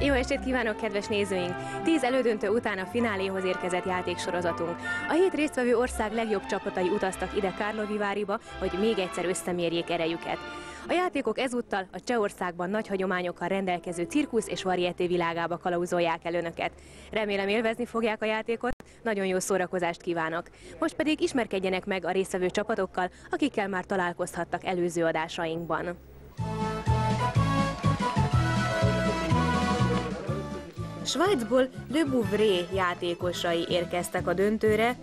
Jó estét kívánok, kedves nézőink! 10 elődöntő után a fináléhoz érkezett játéksorozatunk. A 7 résztvevő ország legjobb csapatai utaztak ide Karlovy Varyba, hogy még egyszer összemérjék erejüket. A játékok ezúttal a Csehországban nagy hagyományokkal rendelkező cirkusz és varieté világába kalauzolják el önöket. Remélem élvezni fogják a játékot, nagyon jó szórakozást kívánok! Most pedig ismerkedjenek meg a résztvevő csapatokkal, akikkel már találkozhattak előző adásainkban. Svájcból Le Bouvray játékosai érkeztek a döntőre.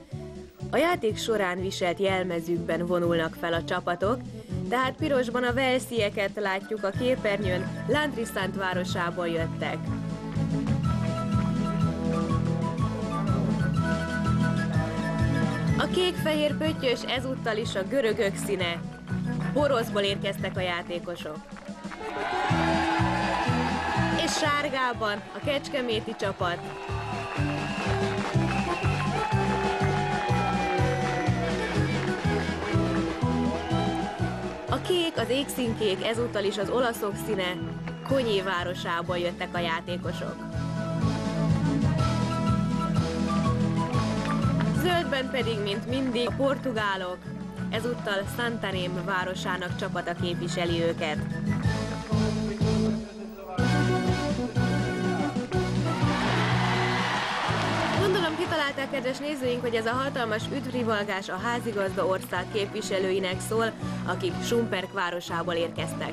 A játék során viselt jelmezükben vonulnak fel a csapatok, tehát pirosban a walesieket látjuk a képernyőn, Landrisztánt városából jöttek. A kék-fehér pöttyös ezúttal is a görögök színe. Boroszból érkeztek a játékosok. És sárgában a kecskeméti csapat. A kék, az égszínkék ezúttal is az olaszok színe, Konyé városából jöttek a játékosok. Zöldben pedig, mint mindig, a portugálok, ezúttal Santarém városának csapata képviseli őket. Gondolom kitalálták, kedves nézőink, hogy ez a hatalmas üdvrivalgás a házigazda ország képviselőinek szól, akik Šumperk városából érkeztek.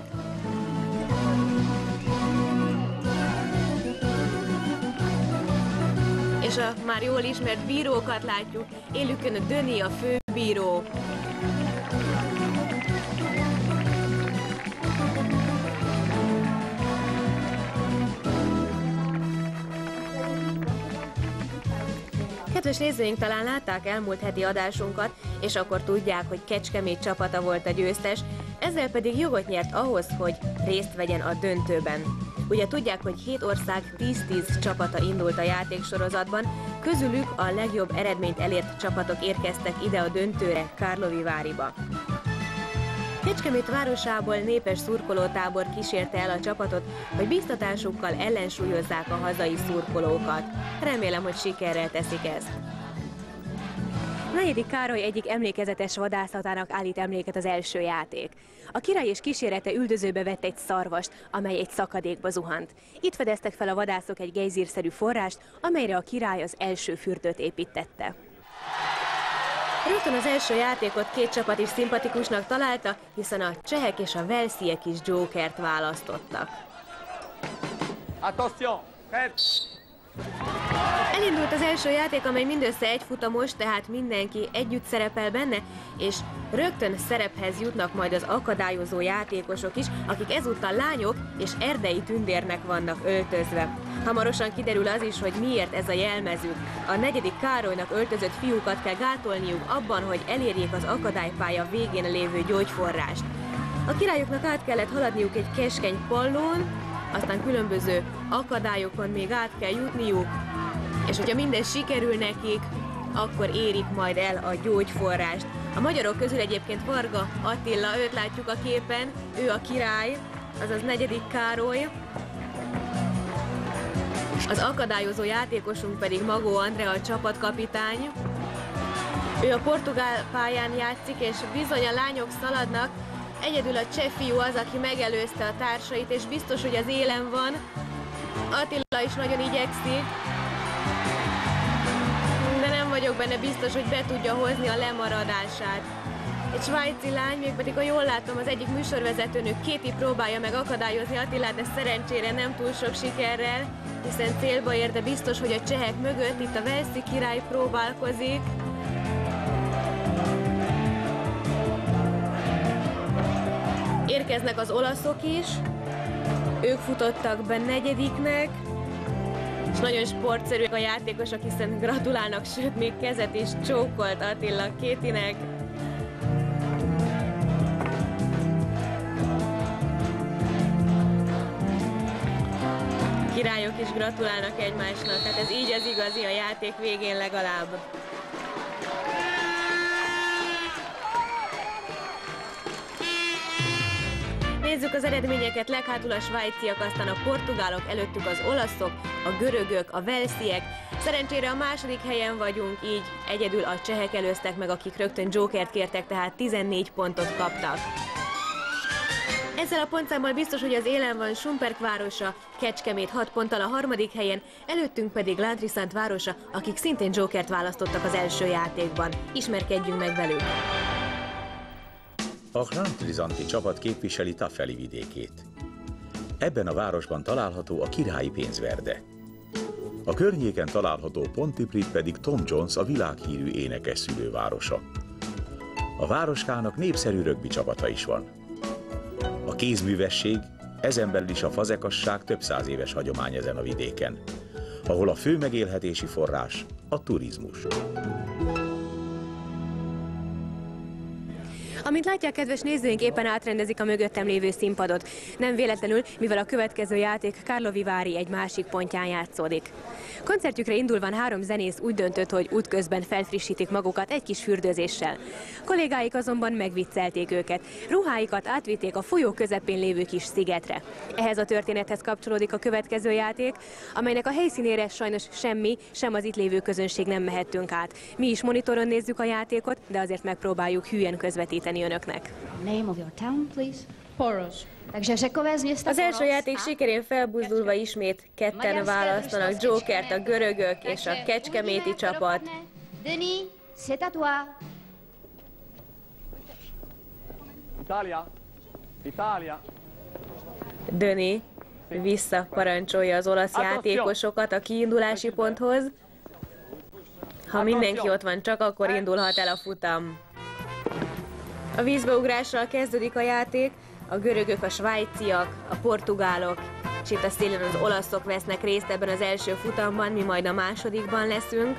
És a már jól ismert bírókat látjuk, élükön a Döni, a főbíró. Kedves nézőink, talán látták elmúlt heti adásunkat, és akkor tudják, hogy Kecskemét csapata volt a győztes, ezzel pedig jogot nyert ahhoz, hogy részt vegyen a döntőben. Ugye tudják, hogy 7 ország 10-10 csapata indult a játéksorozatban, közülük a legjobb eredményt elért csapatok érkeztek ide a döntőre, Karlovy Varyba. Kecskemét városából népes szurkolótábor kísérte el a csapatot, hogy bíztatásukkal ellensúlyozzák a hazai szurkolókat. Remélem, hogy sikerrel teszik ezt. Negyedik Károly egyik emlékezetes vadászatának állít emléket az első játék. A király és kísérete üldözőbe vett egy szarvast, amely egy szakadékba zuhant. Itt fedeztek fel a vadászok egy gejzírszerű forrást, amelyre a király az első fürdőt építette. Rögtön az első játékot két csapat is szimpatikusnak találta, hiszen a csehek és a walesiek is Jokert választottak. Attention! Elindult az első játék, amely mindössze egy futamos, tehát mindenki együtt szerepel benne, és rögtön szerephez jutnak majd az akadályozó játékosok is, akik ezúttal lányok és erdei tündérnek vannak öltözve. Hamarosan kiderül az is, hogy miért ez a jelmezük. A negyedik Károlynak öltözött fiúkat kell gátolniuk abban, hogy elérjék az akadálypálya végén lévő gyógyforrást. A királyoknak át kellett haladniuk egy keskeny pallón, aztán különböző akadályokon még át kell jutniuk, és hogyha minden sikerül nekik, akkor érik majd el a gyógyforrást. A magyarok közül egyébként Varga Attila, őt látjuk a képen, ő a király, azaz negyedik Károly. Az akadályozó játékosunk pedig Magó Andrea, a csapatkapitány. Ő a portugál pályán játszik, és bizony a lányok szaladnak. Egyedül a cseh fiú az, aki megelőzte a társait, és biztos, hogy az élen van. Attila is nagyon igyekszik, de nem vagyok benne biztos, hogy be tudja hozni a lemaradását. Egy svájci lány, mégpedig, ha jól látom, az egyik műsorvezetőnő Kéti próbálja meg akadályozni Attilát, de szerencsére nem túl sok sikerrel, hiszen célba ér, de biztos, hogy a csehek mögött itt a walesi király próbálkozik. Érkeznek az olaszok is, ők futottak be negyediknek, és nagyon sportszerűek a játékosok, hiszen gratulálnak, sőt, még kezet is csókolt Attila Kétinek. Királyok is gratulálnak egymásnak, hát ez így az igazi a játék végén legalább. Nézzük az eredményeket, leghátul a svájciak, aztán a portugálok, előttük az olaszok, a görögök, a walesiek. Szerencsére a második helyen vagyunk, így egyedül a csehek előztek meg, akik rögtön jokert kértek, tehát 14 pontot kaptak. Ezzel a pontszámmal biztos, hogy az élen van Šumperk városa, Kecskemét 6 ponttal a harmadik helyen, előttünk pedig Lantriszant városa, akik szintén jokert választottak az első játékban. Ismerkedjünk meg velük! A Lantriszanti csapat képviseli Tafeli vidékét. Ebben a városban található a királyi pénzverde. A környéken található Pontypridd pedig Tom Jones, a világhírű énekes szülővárosa. A városkának népszerű rögbi csapata is van. A kézművesség, ezen belül is a fazekasság több száz éves hagyomány ezen a vidéken, ahol a fő megélhetési forrás a turizmus. Amint látják, kedves nézőink, éppen átrendezik a mögöttem lévő színpadot. Nem véletlenül, mivel a következő játék Karlovy Vary egy másik pontján játszódik. Koncertjükre indulva 3 zenész úgy döntött, hogy útközben felfrissítik magukat egy kis fürdőzéssel. Kollégáik azonban megviccelték őket. Ruháikat átvitték a folyó közepén lévő kis szigetre. Ehhez a történethez kapcsolódik a következő játék, amelynek a helyszínére sajnos semmi, sem az itt lévő közönség nem mehettünk át. Mi is monitoron nézzük a játékot, de azért megpróbáljuk hülyen közvetíteni önöknek. Name of your town, please. Poros. Takže Řekové z města Az első Poros. játék sikerén felbuzdulva ismét ketten választanak, jokert a görögök és a kecskeméti csapat. Denis, c'est à toi. Italia. Italia. Döni visszaparancsolja az olasz játékosokat a kiindulási ponthoz. Ha mindenki ott van, csak akkor indulhat el a futam. A vízbeugrással kezdődik a játék, a görögök, a svájciak, a portugálok, és itt a szélen az olaszok vesznek részt ebben az első futamban, mi majd a másodikban leszünk.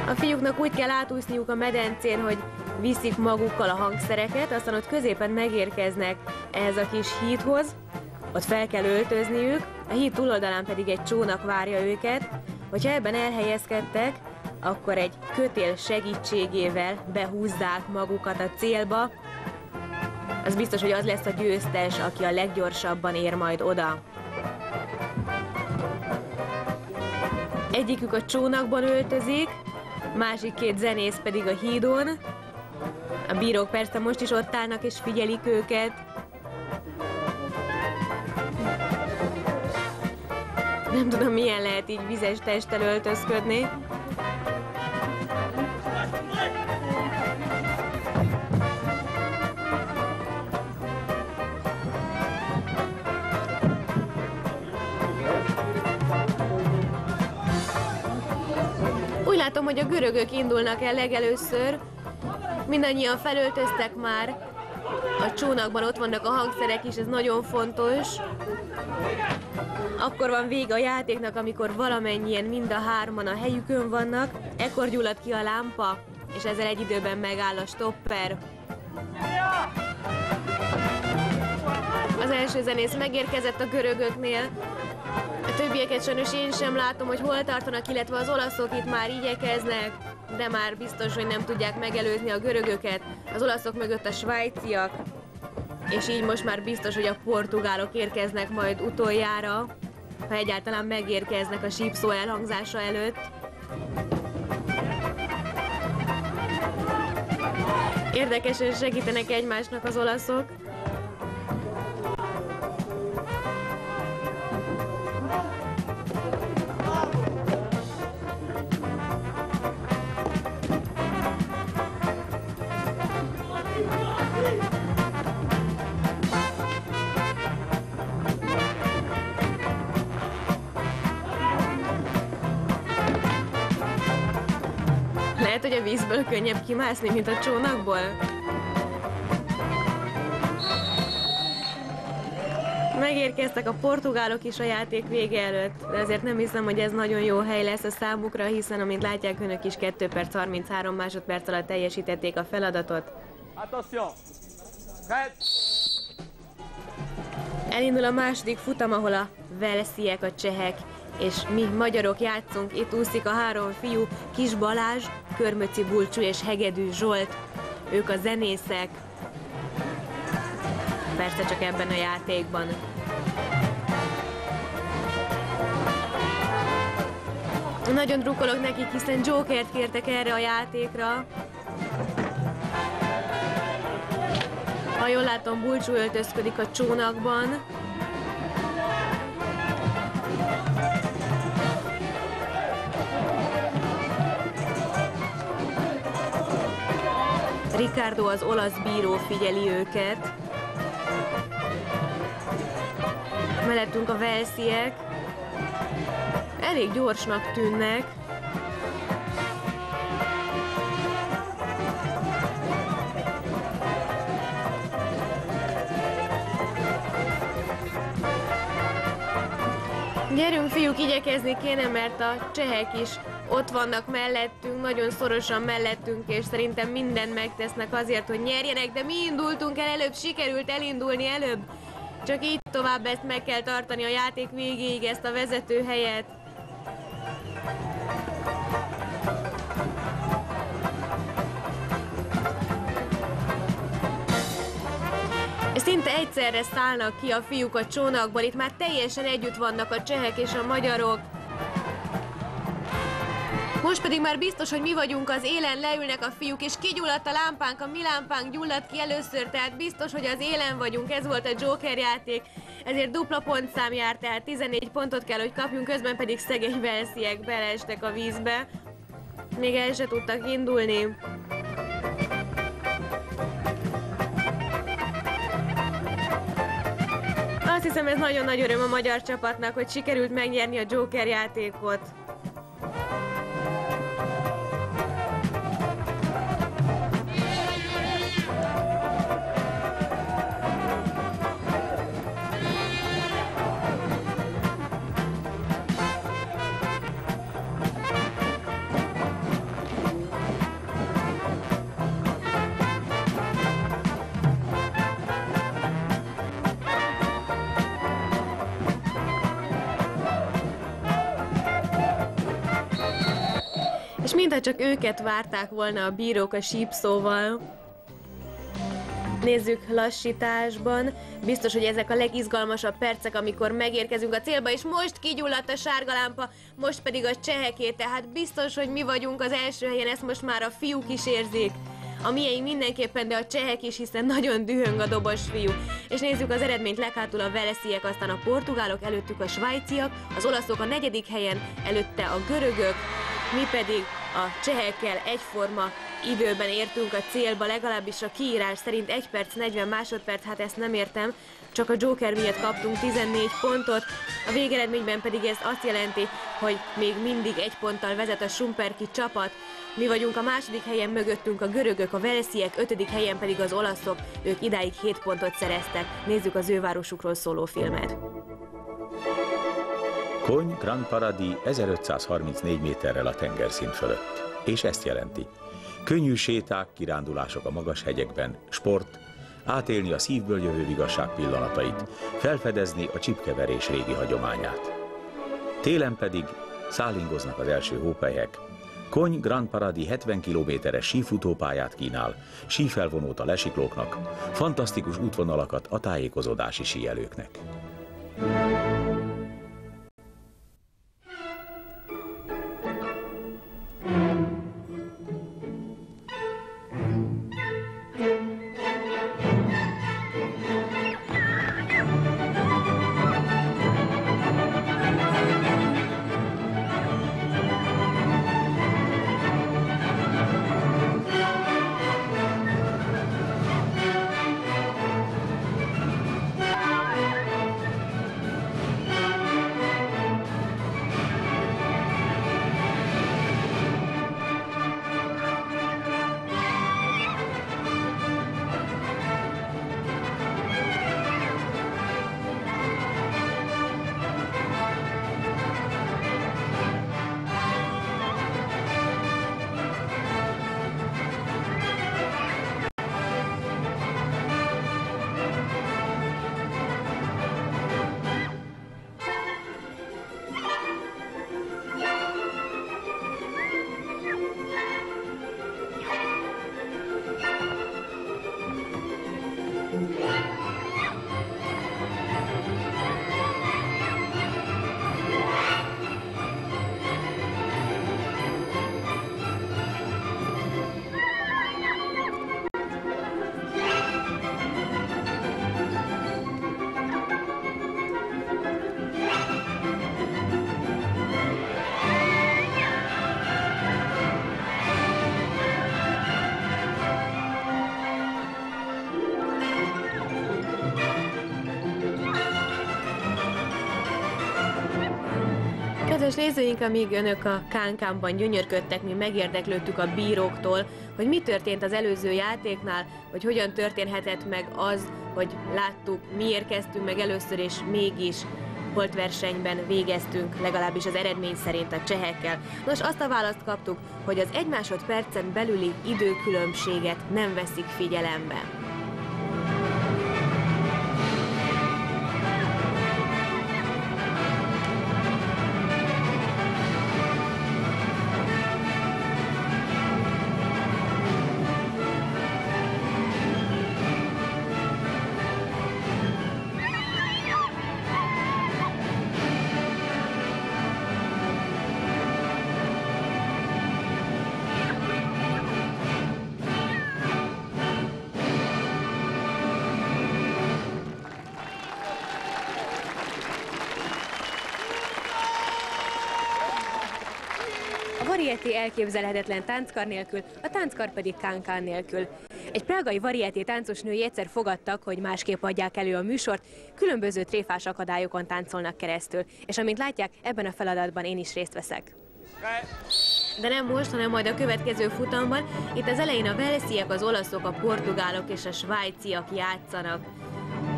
A fiúknak úgy kell átúszniuk a medencén, hogy viszik magukkal a hangszereket, aztán ott középen megérkeznek ehhez a kis hídhoz, ott fel kell öltözniük, a híd túloldalán pedig egy csónak várja őket. Hogyha ebben elhelyezkedtek, akkor egy kötél segítségével behúzzák magukat a célba. Az biztos, hogy az lesz a győztes, aki a leggyorsabban ér majd oda. Egyikük a csónakban öltözik, másik 2 zenész pedig a hídon. A bírók persze most is ott állnak és figyelik őket. Nem tudom, milyen lehet így vizes testtel öltözködni. Úgy látom, hogy a görögök indulnak el legelőször. Mindannyian felöltöztek már. A csónakban ott vannak a hangszerek is, ez nagyon fontos. Akkor van vége a játéknak, amikor valamennyien mind a 3-an a helyükön vannak, ekkor gyullad ki a lámpa, és ezzel egy időben megáll a stopper. Az első zenész megérkezett a görögöknél. A többieket sajnos én sem látom, hogy hol tartanak, illetve az olaszok itt már igyekeznek, de már biztos, hogy nem tudják megelőzni a görögöket. Az olaszok mögött a svájciak, és így most már biztos, hogy a portugálok érkeznek majd utoljára, ha egyáltalán megérkeznek a sípszó elhangzása előtt. Érdekesen segítenek egymásnak az olaszok. Lehet, hogy a vízből könnyebb kimászni, mint a csónakból? Megérkeztek a portugálok is a játék vége előtt, de azért nem hiszem, hogy ez nagyon jó hely lesz a számukra, hiszen amint látják önök is 2 perc 33 másodperc alatt teljesítették a feladatot. Elindul a második futam, ahol a walesiek, a csehek és mi magyarok játszunk. Itt úszik a 3 fiú, Kis Balázs, Körmöci Bulcsú és Hegedű Zsolt. Ők a zenészek. persze csak ebben a játékban. Nagyon drukkolok nekik, hiszen Jokert kértek erre a játékra. Ha jól látom, Bulcsú öltözködik a csónakban. Ricardo, az olasz bíró figyeli őket. Mellettünk a walesiek. Elég gyorsnak tűnnek. Gyerünk fiúk, igyekezni kéne, mert a csehek is ott vannak mellettünk, nagyon szorosan mellettünk, és szerintem mindent megtesznek azért, hogy nyerjenek, de mi indultunk el előbb, sikerült elindulni előbb. Csak így tovább, ezt meg kell tartani a játék végéig, ezt a vezető helyet. Szinte egyszerre szállnak ki a fiúk a csónakból, itt már teljesen együtt vannak a csehek és a magyarok. Most pedig már biztos, hogy mi vagyunk az élen, leülnek a fiúk, és kigyulladt a lámpánk, a mi lámpánk gyulladt ki először, tehát biztos, hogy az élen vagyunk, ez volt a Joker játék, ezért dupla pontszám jár, tehát 14 pontot kell, hogy kapjunk, közben pedig szegény walesiek beleestek a vízbe. Még el se tudtak indulni. Azt hiszem, ez nagyon nagy öröm a magyar csapatnak, hogy sikerült megnyerni a Joker játékot. És mintha csak őket várták volna a bírók a sípszóval. Nézzük lassításban. Biztos, hogy ezek a legizgalmasabb percek, amikor megérkezünk a célba, és most kigyulladt a sárga lámpa, most pedig a cseheké, tehát biztos, hogy mi vagyunk az első helyen, ezt most már a fiúk is érzik. A mieink mindenképpen, de a csehek is, hiszen nagyon dühöng a dobos fiú. És nézzük az eredményt, leghátul a walesiek, aztán a portugálok, előttük a svájciak, az olaszok a 4. helyen, előtte a görögök, mi pedig a csehekkel egyforma időben értünk a célba, legalábbis a kiírás szerint 1 perc 40 másodperc, hát ezt nem értem, csak a Joker miatt kaptunk 14 pontot, a végeredményben pedig ez azt jelenti, hogy még mindig 1 ponttal vezet a Schumperki csapat. Mi vagyunk a 2. helyen, mögöttünk a görögök, a walesiek, 5. helyen pedig az olaszok, ők idáig 7 pontot szereztek. Nézzük az ő városukról szóló filmet. Kony Grand Paradis 1534 méterrel a tengerszint fölött. És ezt jelenti. Könnyű séták, kirándulások a magas hegyekben, sport, átélni a szívből jövő vigasság pillanatait, felfedezni a csipkeverés régi hagyományát. Télen pedig szállingoznak az első hópelyhek. Kony Grand Paradis 70 kilométeres sífutópályát kínál, sífelvonót a lesiklóknak, fantasztikus útvonalakat a tájékozódási síelőknek. Kedves nézőink, amíg önök a kánkánban gyönyörködtek, mi megérdeklődtük a bíróktól, hogy mi történt az előző játéknál, hogy hogyan történhetett meg az, hogy láttuk, mi érkeztünk meg először, és mégis holtversenyben végeztünk, legalábbis az eredmény szerint a csehekkel. Nos, azt a választ kaptuk, hogy az 1 másodpercen belüli időkülönbséget nem veszik figyelembe. A varieté elképzelhetetlen tánckar nélkül, a tánckar pedig kánkán nélkül. Egy prágai varieté táncosnői egyszer fogadtak, hogy másképp adják elő a műsort, különböző tréfás akadályokon táncolnak keresztül. És amint látják, ebben a feladatban én is részt veszek. De nem most, hanem majd a következő futamban. Itt az elején a walesiek, az olaszok, a portugálok és a svájciak játszanak.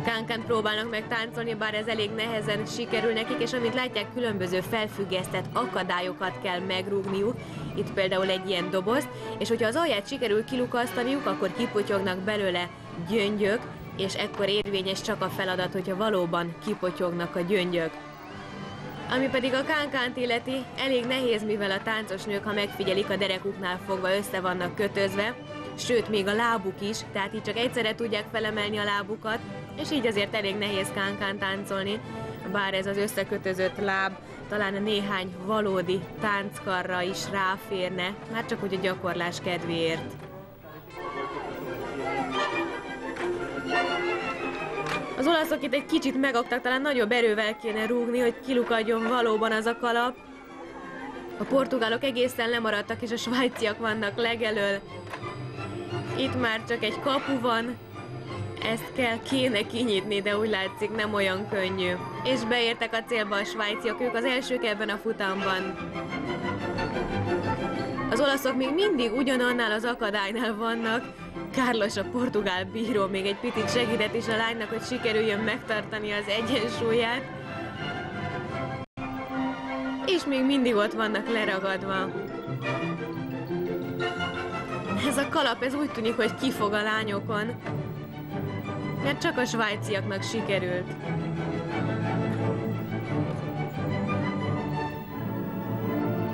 Kánkán próbálnak meg táncolni, bár ez elég nehezen sikerül nekik, és amit látják, különböző felfüggesztett akadályokat kell megrúgniuk. Itt például egy ilyen dobozt, és hogyha az alját sikerül kilukasztaniuk, akkor kipotyognak belőle gyöngyök, és ekkor érvényes csak a feladat, hogyha valóban kipotyognak a gyöngyök. Ami pedig a kánkánt illeti, elég nehéz, mivel a táncosnők, ha megfigyelik, a derekuknál fogva össze vannak kötözve, sőt, még a lábuk is, tehát így csak egyszerre tudják felemelni a lábukat, és így azért elég nehéz kánkán táncolni, bár ez az összekötözött láb talán néhány valódi tánckarra is ráférne, már csak úgy a gyakorlás kedvéért. Az olaszok itt egy kicsit megaktak, talán nagyobb erővel kéne rúgni, hogy kilukadjon valóban az a kalap. A portugálok egészen lemaradtak, és a svájciak vannak legelől. Itt már csak egy kapu van, ezt kéne kinyitni, de úgy látszik, nem olyan könnyű. És beértek a célba a svájciak, ők az elsők ebben a futamban. Az olaszok még mindig ugyanannál az akadálynál vannak. Carlos, a portugál bíró, még egy picit segített is a lánynak, hogy sikerüljön megtartani az egyensúlyát. És még mindig ott vannak leragadva. Ez a kalap, ez úgy tűnik, hogy kifog a lányokon, mert csak a svájciaknak sikerült.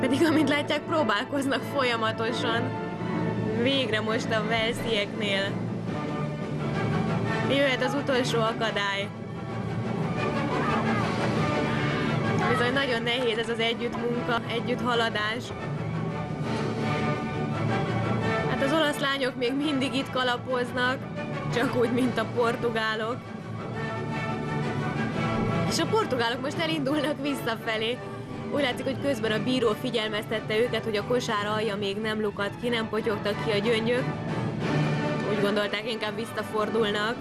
Pedig, amint látják, próbálkoznak folyamatosan. Végre most a walesieknél. Jöhet az utolsó akadály. Bizony nagyon nehéz ez az együttmunka, együtthaladás. Hát az olasz lányok még mindig itt kalapoznak, csak úgy, mint a portugálok. És a portugálok most elindulnak visszafelé. Úgy látszik, hogy közben a bíró figyelmeztette őket, hogy a kosár alja még nem lukadt ki, nem potyogtak ki a gyöngyök. Úgy gondolták, inkább visszafordulnak.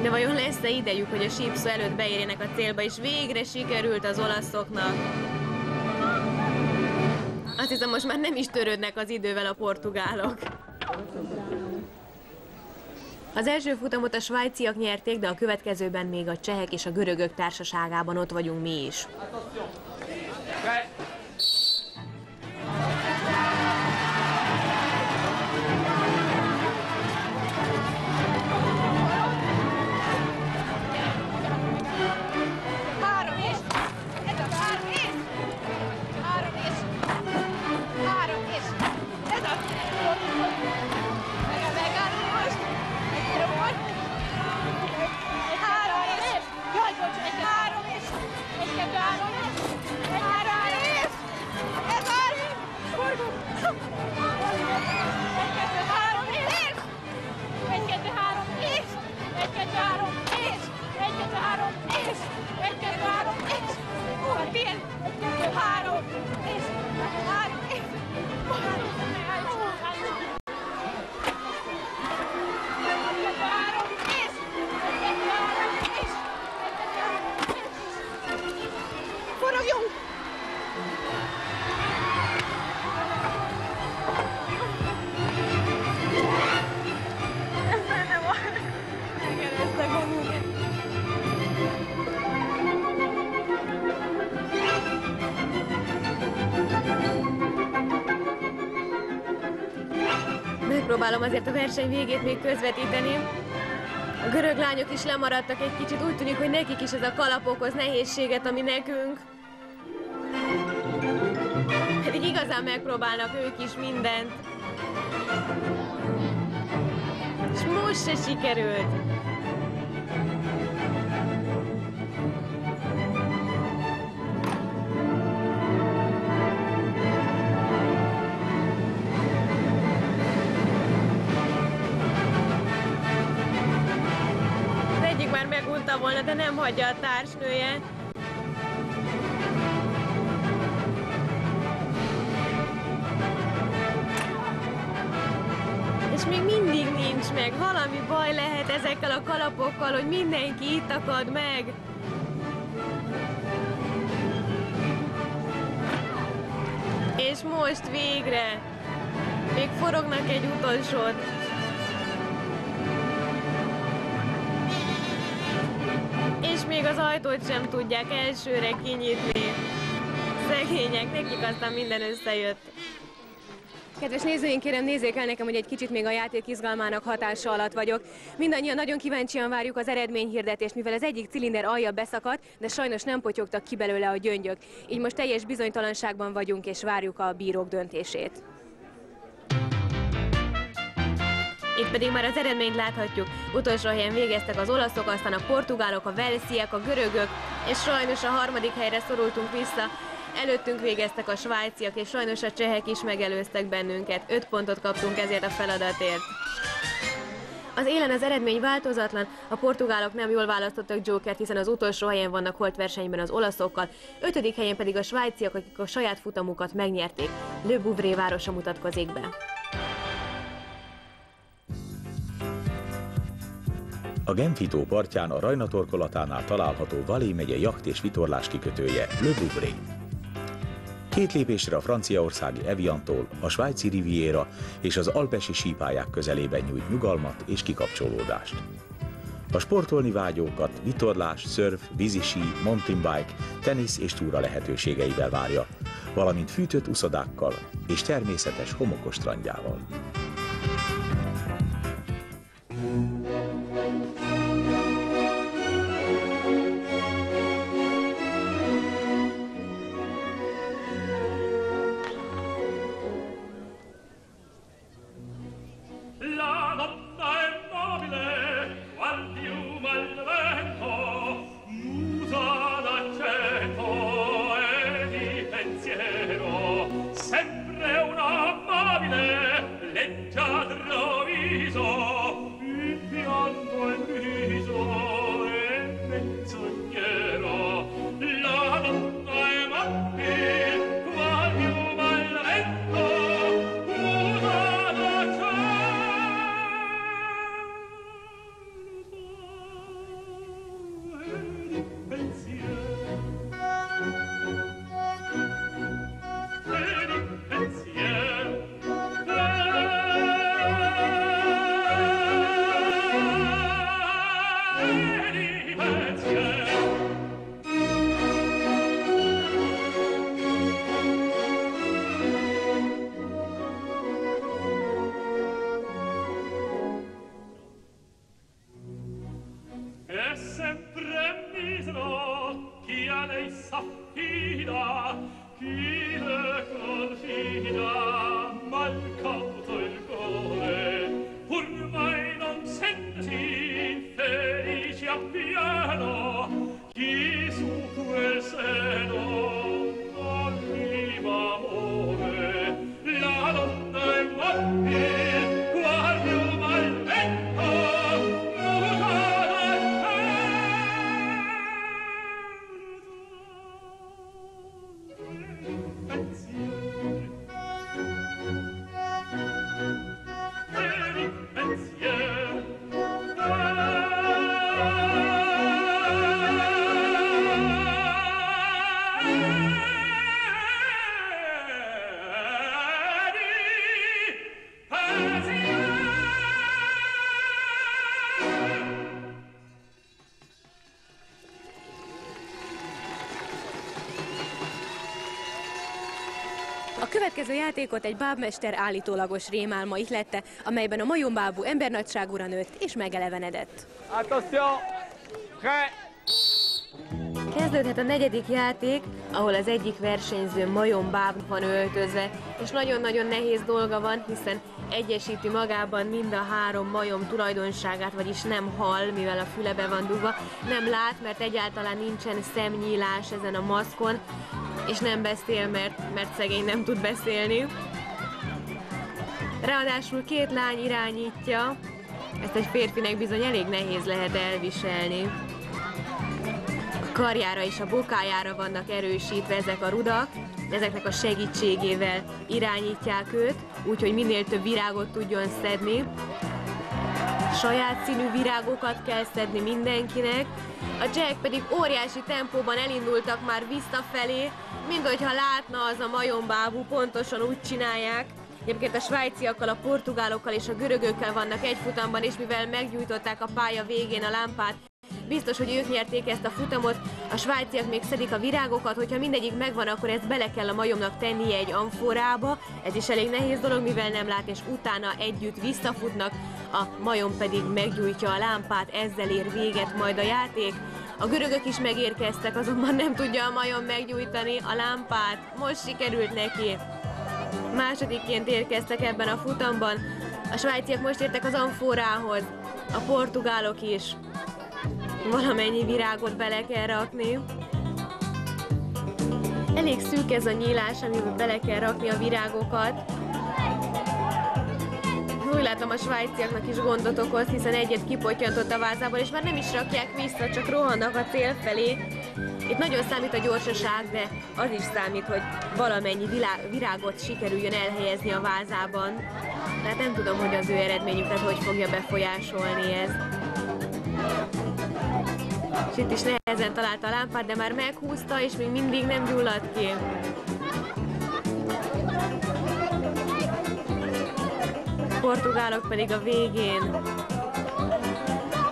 De vajon lesz-e idejük, hogy a sípszó előtt beérjenek a célba, és végre sikerült az olaszoknak? Azt hiszem, most már nem is törődnek az idővel a portugálok. Az első futamot a svájciak nyerték, de a következőben még a csehek és a görögök társaságában ott vagyunk mi is. Megpróbálom azért a verseny végét még közvetíteni. A görög lányok is lemaradtak egy kicsit, úgy tűnik, hogy nekik is ez a kalap okoz nehézséget, ami nekünk. Pedig igazán megpróbálnak ők is mindent. És most se sikerült. Az egyik már megunta volna, de nem hagyja a társnője. És még mindig nincs meg. Valami baj lehet ezekkel a kalapokkal, hogy mindenki itt akad meg. És most végre. Még forognak egy utolsót. És még az ajtót sem tudják elsőre kinyitni. Szegények, nekik aztán minden összejött. Kedves nézőink, kérem nézzék el nekem, hogy egy kicsit még a játék izgalmának hatása alatt vagyok. Mindannyian nagyon kíváncsian várjuk az eredményhirdetést, mivel az egyik cilinder alja beszakadt, de sajnos nem potyogtak ki belőle a gyöngyök. Így most teljes bizonytalanságban vagyunk, és várjuk a bírók döntését. Itt pedig már az eredményt láthatjuk. Utolsó helyen végeztek az olaszok, aztán a portugálok, a walesiek, a görögök, és sajnos a harmadik helyre szorultunk vissza. Előttünk végeztek a svájciak, és sajnos a csehek is megelőztek bennünket. 5 pontot kaptunk ezért a feladatért. Az élen az eredmény változatlan, a portugálok nem jól választottak jokert, hiszen az utolsó helyen vannak holtversenyben az olaszokkal, 5. helyen pedig a svájciak, akik a saját futamukat megnyerték. Le Bouvray városa mutatkozik be. A Genfi tó partján a Rajna torkolatánál található Valais megye jacht és vitorlás kikötője, Le Bouvray. 2 lépésre a franciaországi Eviantól, a svájci Riviera és az alpesi sípályák közelében nyújt nyugalmat és kikapcsolódást. A sportolni vágyókat vitorlás, szörf, vízisí, mountain bike, tenisz és túra lehetőségeivel várja, valamint fűtött uszodákkal és természetes homokos strandjával. A következő játékot egy bábmester állítólagos rémálma ihlette, amelyben a majombábú embernagyságúra nőtt és megelevenedett. Attention! Prêt! Kezdődhet a negyedik játék, ahol az egyik versenyző majombáb van öltözve, és nagyon-nagyon nehéz dolga van, hiszen egyesíti magában mind a három majom tulajdonságát, vagyis nem hall, mivel a füle be van dugva, nem lát, mert egyáltalán nincsen szemnyílás ezen a maszkon, és nem beszél, mert szegény nem tud beszélni. Ráadásul két lány irányítja, ezt egy férfinek bizony elég nehéz lehet elviselni. A karjára és a bokájára vannak erősítve ezek a rudak, ezeknek a segítségével irányítják őt, úgyhogy minél több virágot tudjon szedni. Saját színű virágokat kell szedni mindenkinek, a Jack pedig óriási tempóban elindultak már visszafelé, minthogyha látna az a majombábú, pontosan úgy csinálják. Egyébként a svájciakkal, a portugálokkal és a görögökkel vannak egy futamban, és mivel meggyújtották a pálya végén a lámpát, biztos, hogy ők nyerték ezt a futamot. A svájciak még szedik a virágokat, hogyha mindegyik megvan, akkor ezt bele kell a majomnak tennie egy amforába. Ez is elég nehéz dolog, mivel nem lát, és utána együtt visszafutnak, a majom pedig meggyújtja a lámpát, ezzel ér véget majd a játék. A görögök is megérkeztek, azonban nem tudja a majom meggyújtani a lámpát. Most sikerült neki. Másodikként érkeztek ebben a futamban. A svájciak most értek az amforához, a portugálok is. Valamennyi virágot bele kell rakni. Elég szűk ez a nyílás, amiben bele kell rakni a virágokat. Úgy látom, a svájciaknak is gondot okoz, hiszen egyet kipottyantott a vázából, és már nem is rakják vissza, csak rohannak a cél felé. Itt nagyon számít a gyorsaság, de az is számít, hogy valamennyi virágot sikerüljön elhelyezni a vázában. Tehát nem tudom, hogy az ő eredményüket hogy fogja befolyásolni ez. És itt is nehezen találta a lámpát, de már meghúzta, és még mindig nem gyulladt ki. A portugálok pedig a végén.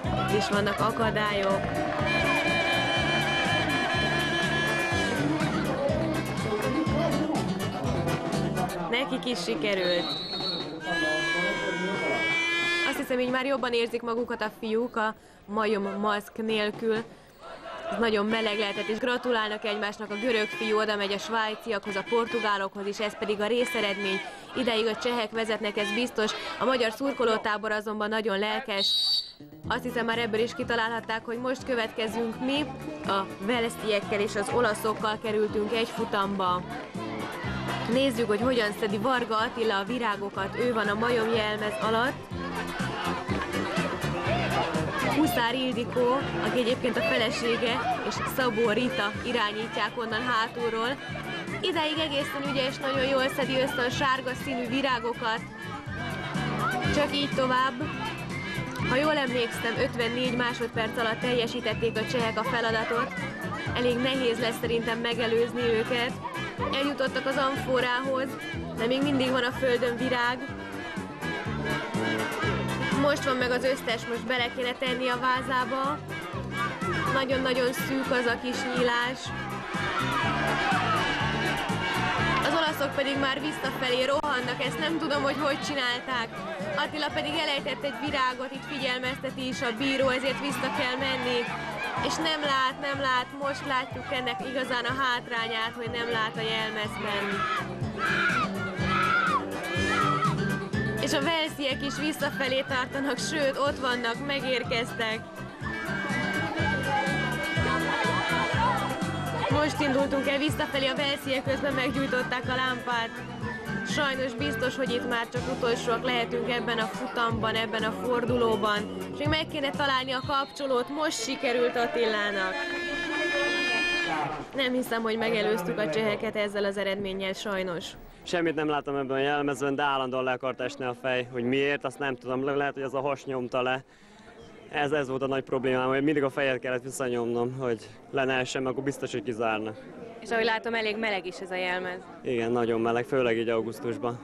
Itt is vannak akadályok. Nekik is sikerült. Azt hiszem, így már jobban érzik magukat a fiúk a majom maszk nélkül. Ez nagyon meleg lehetett, és gratulálnak egymásnak. A görög fiú oda megy a svájciakhoz, a portugálokhoz is, ez pedig a részeredmény. Ideig a csehek vezetnek, ez biztos. A magyar szurkolótábor azonban nagyon lelkes. Azt hiszem, már ebből is kitalálhatták, hogy most következünk mi. A velsziekkel és az olaszokkal kerültünk egy futamba. Nézzük, hogy hogyan szedi Varga Attila a virágokat. Ő van a majomjelmez alatt. Huszár Ildikó, aki egyébként a felesége, és Szabó Rita irányítják onnan hátulról. Ideig egészen ügyes, nagyon jól szedi össze a sárga színű virágokat. Csak így tovább. Ha jól emlékszem, 54 másodperc alatt teljesítették a csehek a feladatot. Elég nehéz lesz szerintem megelőzni őket. Eljutottak az amforához, de még mindig van a földön virág. Most van meg az összes, most bele kéne tenni a vázába. Nagyon-nagyon szűk az a kis nyílás. Az olaszok pedig már visszafelé rohannak, ezt nem tudom, hogy hogy csinálták. Attila pedig elejtett egy virágot, itt figyelmezteti is a bíró, ezért vissza kell menni. És nem lát, most látjuk ennek igazán a hátrányát, hogy nem lát a jelmezben. És a velsziek is visszafelé tartanak, sőt, ott vannak, megérkeztek. Most indultunk el visszafelé, a velsziek közben meggyújtották a lámpát. Sajnos biztos, hogy itt már csak utolsóak lehetünk ebben a futamban, ebben a fordulóban. És még meg kéne találni a kapcsolót, most sikerült Attilának. Nem hiszem, hogy megelőztük a cseheket ezzel az eredménnyel, sajnos. Semmit nem láttam ebben a jelmezben, de állandóan le akart esni a fej, hogy miért, azt nem tudom, lehet, hogy az a has nyomta le. Ez volt a nagy problémám, hogy mindig a fejet kellett visszanyomnom, hogy le ne essem, akkor biztos, hogy kizárnak. És ahogy látom, elég meleg is ez a jelmez. Igen, nagyon meleg, főleg így augusztusban.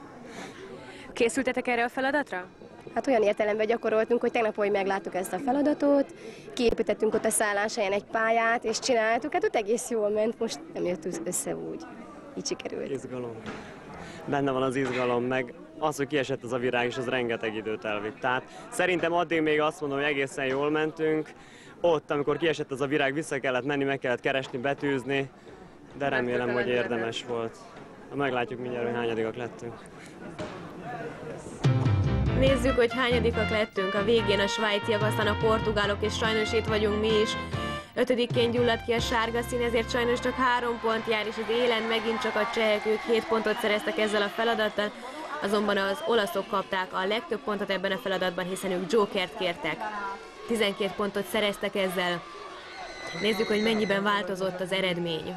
Készültetek erre a feladatra? Hát olyan értelemben gyakoroltunk, hogy tegnap, hogy megláttuk ezt a feladatot, kiépítettünk ott a szálláshelyen egy pályát, és csináltuk, hát ott egész jól ment, most nem jött össze úgy. Így sikerült. Izgalom. benne van az izgalom, meg az, hogy kiesett az a virág, és az rengeteg időt elvitt. Tehát szerintem addig még azt mondom, hogy egészen jól mentünk. Ott, amikor kiesett az a virág, vissza kellett menni, meg kellett keresni, betűzni, de remélem, hogy érdemes volt. Meglátjuk mindjárt, hogy hányadikak lettünk. Nézzük, hogy hányadikak lettünk. A végén a svájciak, aztán a portugálok, és sajnos itt vagyunk mi is. 5-ként gyulladt ki a sárga szín, ezért sajnos csak 3 pont jár, és az élen megint csak a csehek, ők 7 pontot szereztek ezzel a feladattal. Azonban az olaszok kapták a legtöbb pontot ebben a feladatban, hiszen ők jokert kértek. 12 pontot szereztek ezzel. Nézzük, hogy mennyiben változott az eredmény.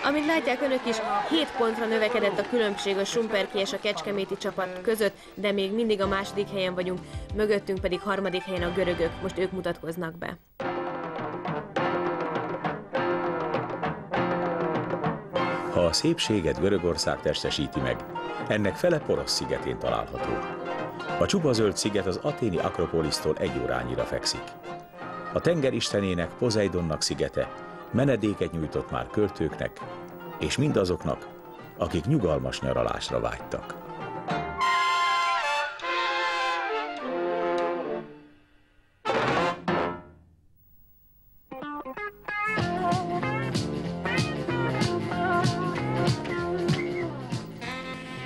Amint látják önök is, 7 pontra növekedett a különbség a Schumperki és a kecskeméti csapat között, de még mindig a második helyen vagyunk, mögöttünk pedig harmadik helyen a görögök. Most ők mutatkoznak be. Ha a szépséget Görögország testesíti meg, ennek fele Porosz szigetén található. A csupa zöld sziget az athéni Akropolisztól 1 órányira fekszik. A tenger istenének, Pozeidonnak szigete menedéket nyújtott már költőknek, és mindazoknak, akik nyugalmas nyaralásra vágytak.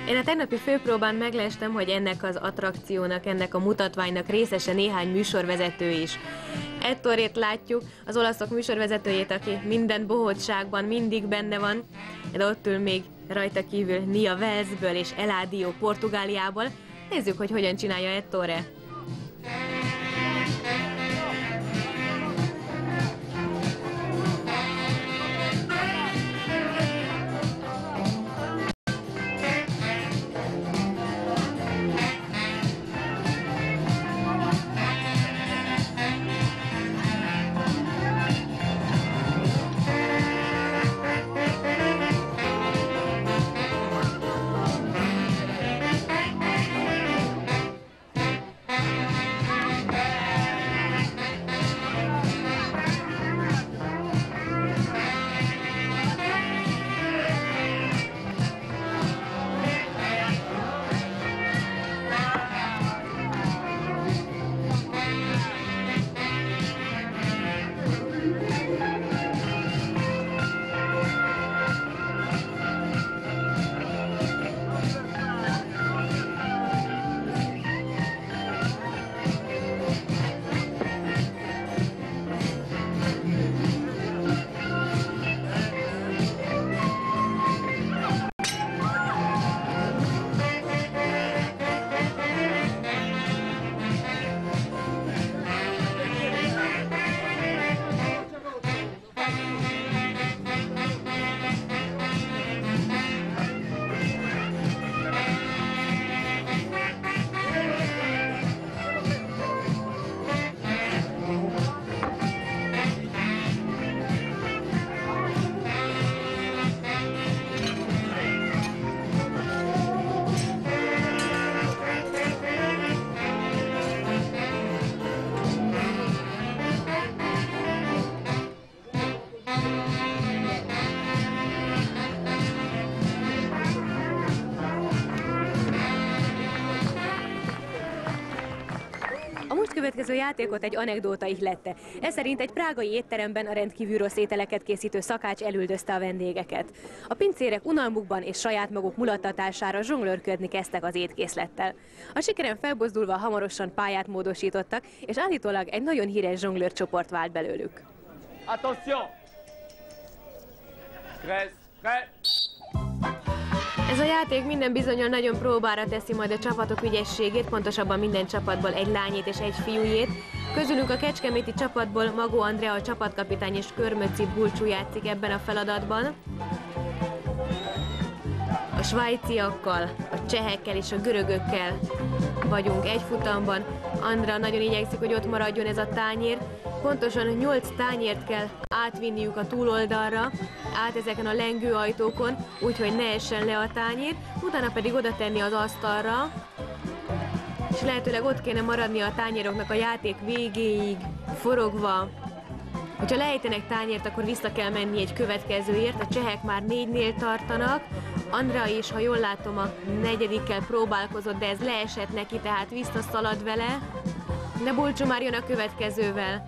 Én a tegnapi főpróbán meglestem, hogy ennek az attrakciónak, ennek a mutatványnak részese néhány műsorvezető is. Ettorét látjuk, az olaszok műsorvezetőjét, aki minden bohótságban mindig benne van, de ott ül még rajta kívül Nia Walesből és Eladio Portugáliából. Nézzük, hogy hogyan csinálja Ettore. Következő játékot egy anekdóta ihlette. Ez szerint egy prágai étteremben a rendkívül rossz ételeket készítő szakács elüldözte a vendégeket. A pincérek unalmukban és saját maguk mulattatására zsonglőrködni kezdtek az étkészlettel. A sikeren felbozdulva hamarosan pályát módosítottak, és állítólag egy nagyon híres zsonglőrcsoport vált belőlük. Attention! Ez a játék minden bizonnyal nagyon próbára teszi majd a csapatok ügyességét, pontosabban minden csapatból egy lányét és egy fiújét. Közülünk a kecskeméti csapatból Magó Andrea, a csapatkapitány, és Körmöczi Bulcsú játszik ebben a feladatban. A svájciakkal, a csehekkel és a görögökkel vagyunk egy futamban. Andrea nagyon igyekszik, hogy ott maradjon ez a tányér. Pontosan 8 tányért kell átvinniük a túloldalra, át ezeken a lengőajtókon, úgyhogy ne essen le a tányér, utána pedig oda tenni az asztalra, és lehetőleg ott kéne maradni a tányéroknak a játék végéig, forogva, Hogyha lejtenek tányért, akkor vissza kell menni egy következőért. A csehek már 4-nél tartanak. Andrea is, ha jól látom, a 4-dikkel próbálkozott, de ez leesett neki, tehát visszaszalad vele. De Bulcsú már jön a következővel.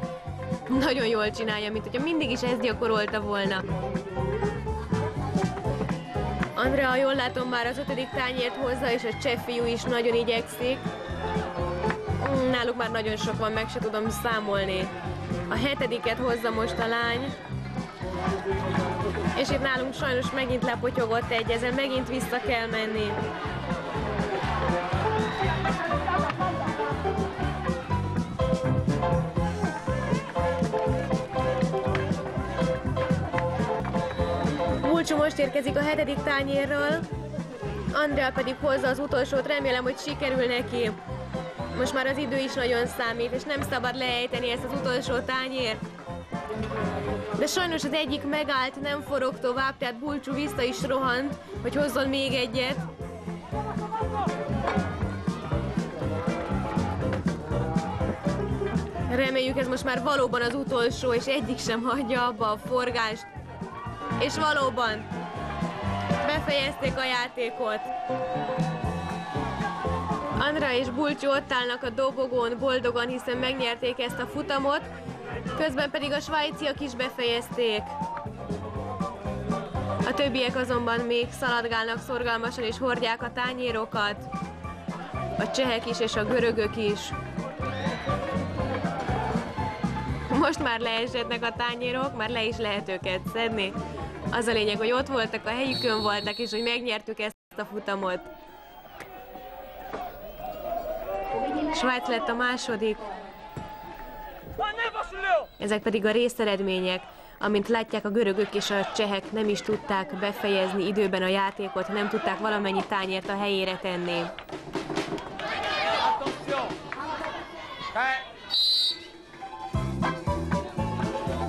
Nagyon jól csinálja, mint hogyha mindig is ezt gyakorolta volna. Andrea, jól látom, már az 5. tányért hozza, és a cseh fiú is nagyon igyekszik. Náluk már nagyon sok van, meg se tudom számolni. A 7-et hozza most a lány. És itt nálunk sajnos megint lepotyogott egy, ezen megint vissza kell menni. Bulcsú most érkezik a 7. tányérről, Andrea pedig hozza az utolsót, remélem, hogy sikerül neki. Most már az idő is nagyon számít, és nem szabad leejteni ezt az utolsó tányért. De sajnos az egyik megállt, nem forog tovább, tehát Bulcsú vissza is rohant, hogy hozzon még egyet. Reméljük, ez most már valóban az utolsó, és egyik sem hagyja abba a forgást. És valóban befejezték a játékot. Andrea és Bulcsú ott állnak a dobogón boldogan, hiszen megnyerték ezt a futamot, közben pedig a svájciak is befejezték. A többiek azonban még szaladgálnak szorgalmasan és hordják a tányérokat. A csehek is és a görögök is. Most már leesednek a tányérok, már le is lehet őket szedni. Az a lényeg, hogy ott voltak, a helyükön voltak, és hogy megnyertük ezt a futamot. Svájc lett a második. Ezek pedig a részeredmények. Amint látják, a görögök és a csehek nem is tudták befejezni időben a játékot, nem tudták valamennyi tányért a helyére tenni.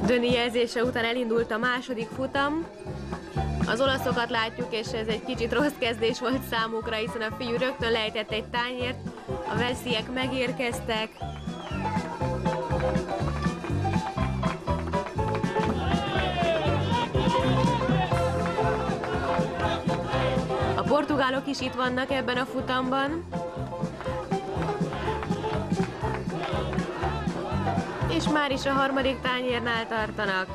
Döni jelzése után elindult a második futam. Az olaszokat látjuk, és ez egy kicsit rossz kezdés volt számukra, hiszen a fiú rögtön lejtett egy tányért, a velsziek megérkeztek. A portugálok is itt vannak ebben a futamban. És már is a 3. tányérnál tartanak.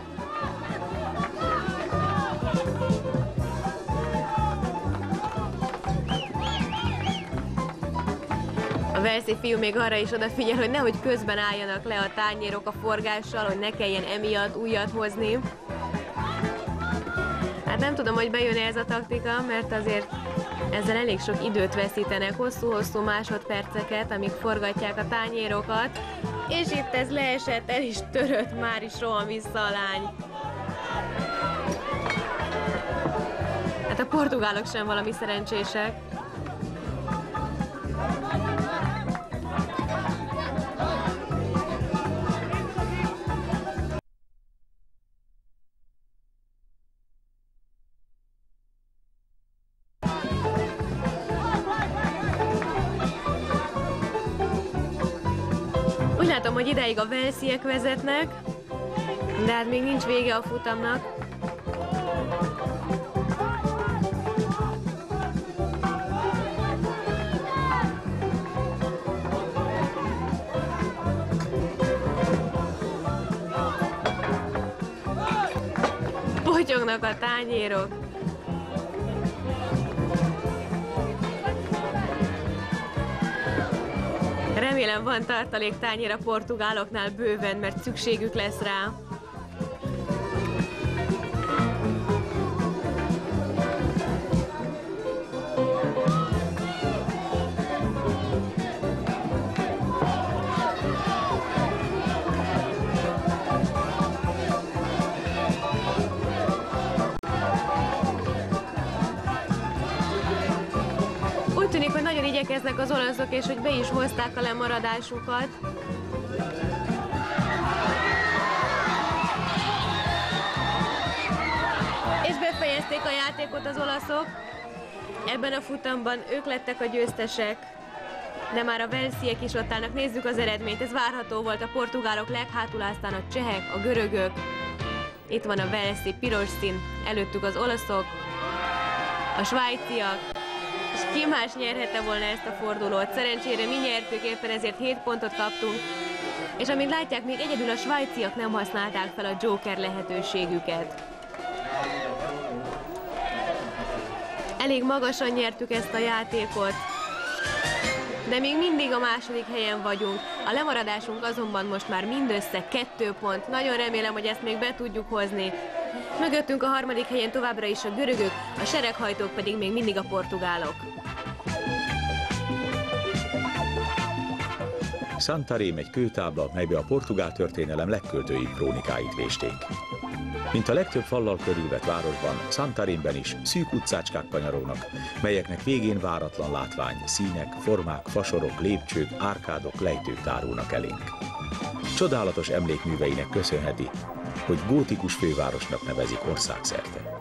A velszi fiú még arra is odafigyel, hogy nehogy közben álljanak le a tányérok a forgással, hogy ne kelljen emiatt újat hozni. Hát nem tudom, hogy bejön-e ez a taktika, mert azért ezzel elég sok időt veszítenek, hosszú-hosszú másodperceket, amíg forgatják a tányérokat. És itt ez leesett, el is törött, már is rohan vissza a lány. Hát a portugálok sem valami szerencsések. Úgy látom, hogy idáig a velsziek vezetnek, de hát még nincs vége a futamnak. Potyognak a tányérok. Remélem van tartalék tányér a portugáloknál bőven, mert szükségük lesz rá. Úgy tűnik, hogy nagyon igyekeznek az olaszok, és hogy be is hozták a lemaradásukat. És befejezték a játékot az olaszok. Ebben a futamban ők lettek a győztesek. De már a walesiek is ott állnak. Nézzük az eredményt. Ez várható volt. A portugálok leghátul, aztán a csehek, a görögök. Itt van a walesi piros szín, előttük az olaszok, a svájciak. És ki más nyerhette volna ezt a fordulót? Szerencsére mi nyertük, éppen ezért 7 pontot kaptunk. És amint látják, még egyedül a svájciak nem használták fel a Joker lehetőségüket. Elég magasan nyertük ezt a játékot, de még mindig a második helyen vagyunk. A lemaradásunk azonban most már mindössze 2 pont. Nagyon remélem, hogy ezt még be tudjuk hozni. Mögöttünk a harmadik helyen továbbra is a görögök, a sereghajtók pedig még mindig a portugálok. Santarém egy kőtábla, melybe a portugál történelem legköltőibb krónikáit vésték. Mint a legtöbb fallal körülvett városban, Santarémben is szűk utcácskák kanyarognak, melyeknek végén váratlan látvány, színek, formák, fasorok, lépcsők, árkádok, lejtők tárulnak elénk. Csodálatos emlékműveinek köszönheti, hogy gótikus fővárosnak nevezik országszerte.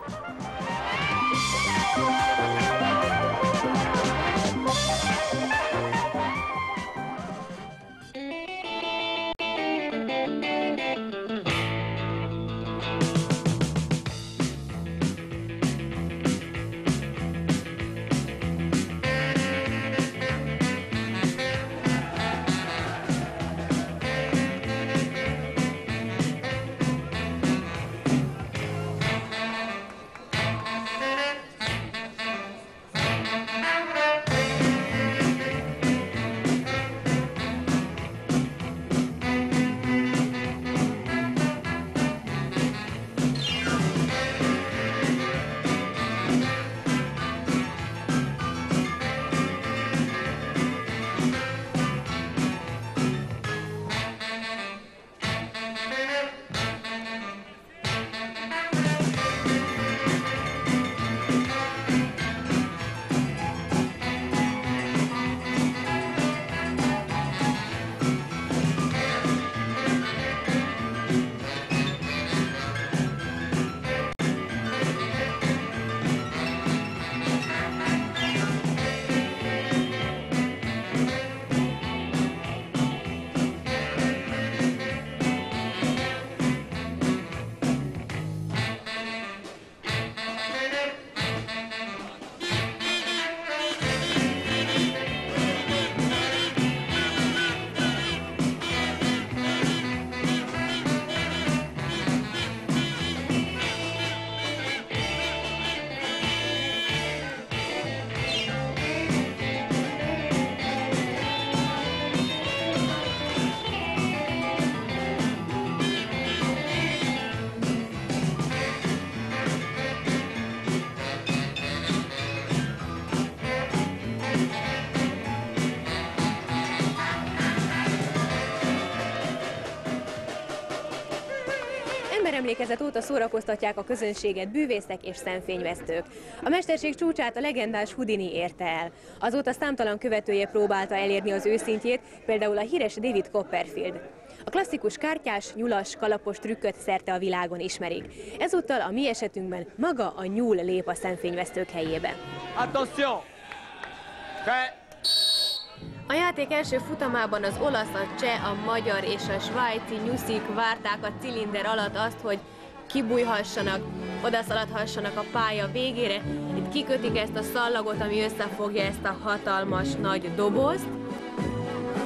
Emlékezet óta szórakoztatják a közönséget bűvészek és szemfényvesztők. A mesterség csúcsát a legendás Houdini érte el. Azóta számtalan követője próbálta elérni az ő szintjét, például a híres David Copperfield. A klasszikus kártyás, nyulas, kalapos trükköt szerte a világon ismerik. Ezúttal a mi esetünkben maga a nyúl lép a szemfényvesztők helyébe. Attention! A játék első futamában az olasz, a cseh, a magyar és a svájci nyuszik várták a cilinder alatt azt, hogy kibújhassanak, odaszaladhassanak a pálya végére. Itt kikötik ezt a szallagot, ami összefogja ezt a hatalmas nagy dobozt.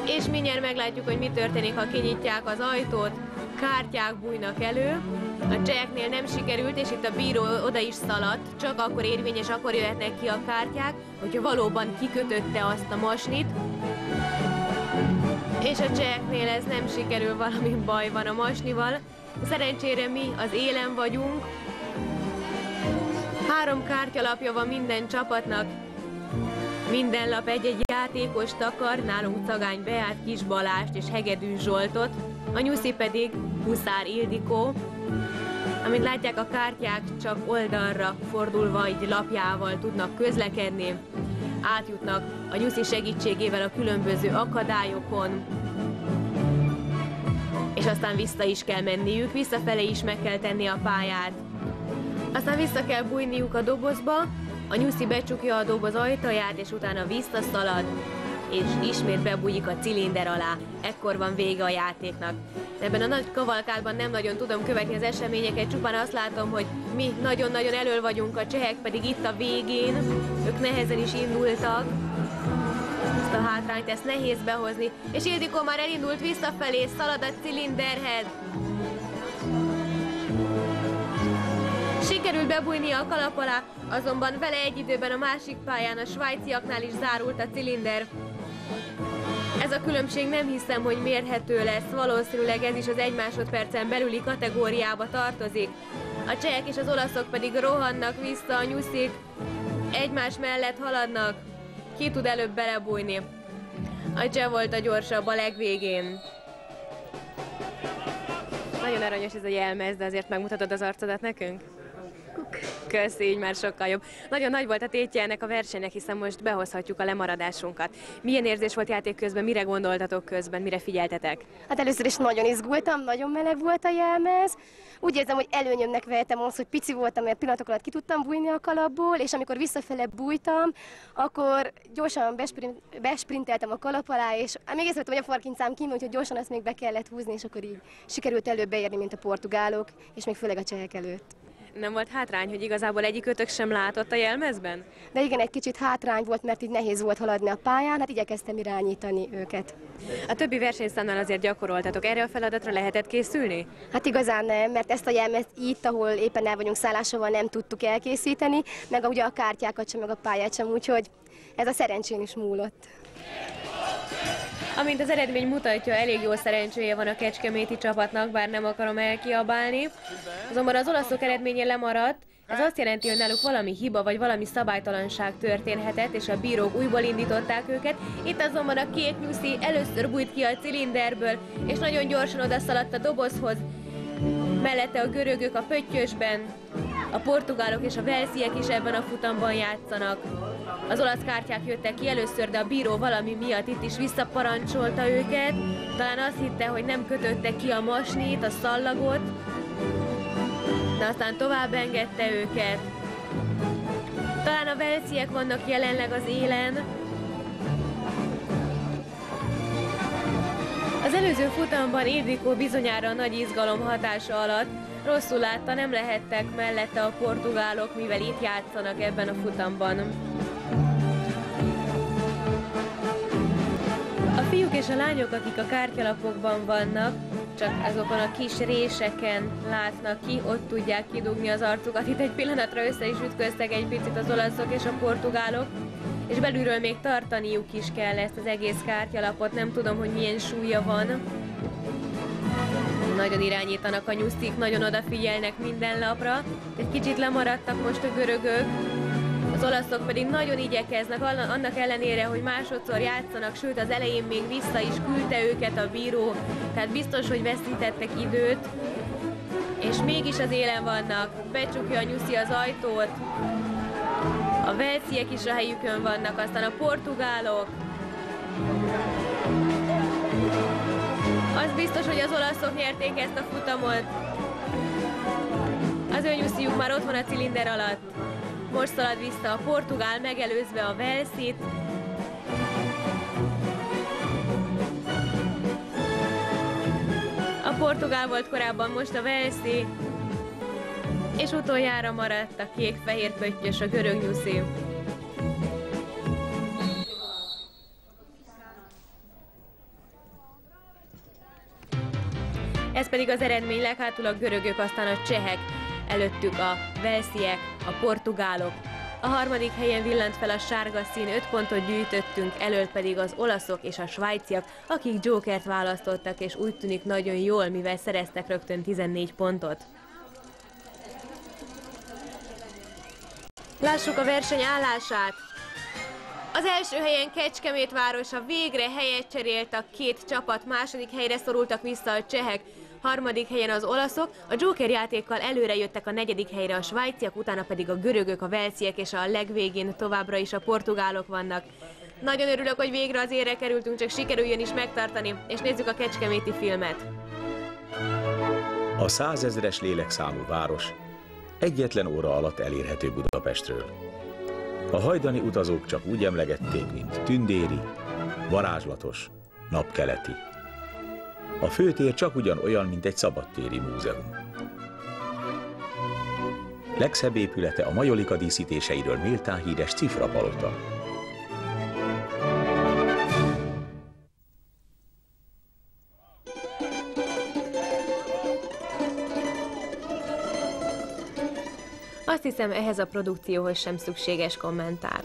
És mindjárt meglátjuk, hogy mi történik, ha kinyitják az ajtót. Kártyák bújnak elő. A cseheknél nem sikerült, és itt a bíró oda is szaladt. Csak akkor érvényes, akkor jöhetnek ki a kártyák, hogyha valóban kikötötte azt a masnit. És a cseheknél ez nem sikerül, valami baj van a masnival. Szerencsére mi az élen vagyunk. 3 kártyalapja van minden csapatnak. Minden lap egy-egy játékos takar, nálunk Cagány Beát, Kis Balást és Hegedű Zsoltot, a nyuszi pedig Huszár Ildikó. Amint látják, a kártyák csak oldalra fordulva, így lapjával tudnak közlekedni. Átjutnak a nyuszi segítségével a különböző akadályokon, és aztán vissza is kell menniük, visszafelé is meg kell tenni a pályát. Aztán vissza kell bújniuk a dobozba, a nyuszi becsukja a doboz ajtaját, és utána visszaszalad. és ismét bebújik a cilinder alá. Ekkor van vége a játéknak. Ebben a nagy kavalkádban nem nagyon tudom követni az eseményeket, csupán azt látom, hogy mi nagyon-nagyon elől vagyunk, a csehek pedig itt a végén. Ők nehezen is indultak. Ezt a hátrányt, ezt nehéz behozni, és Ildikó már elindult visszafelé, szalad a cilinderhez. Sikerült bebújni a kalap alá, azonban vele egy időben a másik pályán, a svájciaknál is zárult a cilinder. Ez a különbség nem hiszem, hogy mérhető lesz, valószínűleg ez is az 1 másodpercen belüli kategóriába tartozik. A csehek és az olaszok pedig rohannak vissza, a nyuszik egymás mellett haladnak. Ki tud előbb belebújni? A cseh volt a gyorsabb a legvégén. Nagyon aranyos ez a jelmez, de azért megmutatod az arcodat nekünk? Köszi, így már sokkal jobb. Nagyon nagy volt a tétje ennek a versenynek, hiszen most behozhatjuk a lemaradásunkat. Milyen érzés volt játék közben, mire gondoltatok közben, mire figyeltetek? Hát először is nagyon izgultam, nagyon meleg volt a jelmez. Úgy érzem, hogy előnyömnek vehetem azt, hogy pici voltam, mert pillanatok alatt ki tudtam bújni a kalapból, és amikor visszafele bújtam, akkor gyorsan besprinteltem a kalap alá, és még észrevettem, hogy a farkincám kimúlt, hogy gyorsan azt még be kellett húzni, és akkor így sikerült előbb beérni, mint a portugálok, és még főleg a csehek előtt. Nem volt hátrány, hogy igazából egyikőtök sem látott a jelmezben? De igen, egy kicsit hátrány volt, mert így nehéz volt haladni a pályán, hát igyekeztem irányítani őket. A többi versenyszámnál azért gyakoroltatok, erre a feladatra lehetett készülni? Hát igazán nem, mert ezt a jelmezt itt, ahol éppen el vagyunk szállásolva, nem tudtuk elkészíteni, meg ugye a kártyákat sem, meg a pályát sem, úgyhogy ez a szerencsén is múlott. Amint az eredmény mutatja, elég jó szerencséje van a kecskeméti csapatnak, bár nem akarom elkiabálni. Azonban az olaszok eredménye lemaradt, ez azt jelenti, hogy náluk valami hiba vagy valami szabálytalanság történhetett, és a bírók újból indították őket. Itt azonban a kék nyuszi először bújt ki a cilinderből, és nagyon gyorsan odaszaladt a dobozhoz. Mellette a görögök a pöttyösben, a portugálok és a velsziek is ebben a futamban játszanak. Az olasz kártyák jöttek ki először, de a bíró valami miatt itt is visszaparancsolta őket. Talán azt hitte, hogy nem kötötte ki a masnit, a szallagot, de aztán tovább engedte őket. Talán a velsziek vannak jelenleg az élen. Az előző futamban Ildikó bizonyára a nagy izgalom hatása alatt rosszul látta, nem lehettek mellette a portugálok, mivel itt játszanak ebben a futamban. A fiúk és a lányok, akik a kártyalapokban vannak, csak azokon a kis réseken látnak ki, ott tudják kidugni az arcukat. Itt egy pillanatra össze is ütköztek egy picit az olaszok és a portugálok, és belülről még tartaniuk is kell ezt az egész kártyalapot, nem tudom, hogy milyen súlya van. Nagyon irányítanak a nyusztik, nagyon odafigyelnek minden lapra. Egy kicsit lemaradtak most a görögök, az olaszok pedig nagyon igyekeznek, annak ellenére, hogy másodszor játszanak, sőt az elején még vissza is küldte őket a bíró, tehát biztos, hogy veszítettek időt, és mégis az élen vannak, becsukja a nyuszi az ajtót, a velsziek is a helyükön vannak, aztán a portugálok. Az biztos, hogy az olaszok nyerték ezt a futamot. Az ő nyusziuk már ott van a cilinder alatt. Most szalad vissza a portugál, megelőzve a velszit. A portugál volt korábban, most a velszi. És utoljára maradt a kék-fehér pöttyös, a görög nyuszi. Ez pedig az eredmény, leghátul a görögök, aztán a csehek, előttük a velsziek, a portugálok. A harmadik helyen villant fel a sárga szín, 5 pontot gyűjtöttünk, elől pedig az olaszok és a svájciak, akik jokert választottak, és úgy tűnik nagyon jól, mivel szereztek rögtön 14 pontot. Lássuk a verseny állását. Az első helyen Kecskemét városa, végre helyet cserélt a két csapat, második helyre szorultak vissza a csehek, harmadik helyen az olaszok, a Joker játékkal előre jöttek a negyedik helyre a svájciak, utána pedig a görögök, a velsziek, és a legvégén továbbra is a portugálok vannak. Nagyon örülök, hogy végre az érre kerültünk, csak sikerüljön is megtartani, és nézzük a kecskeméti filmet. A 100 000-es lélekszámú város egyetlen óra alatt elérhető Budapestről. A hajdani utazók csak úgy emlegették, mint tündéri, Varázslatos, napkeleti. A főtér csak ugyanolyan, mint egy szabadtéri múzeum. Legszebb épülete a majolika díszítéseiről méltán híres Cifrapalota. Azt hiszem, ehhez a produkcióhoz sem szükséges kommentár.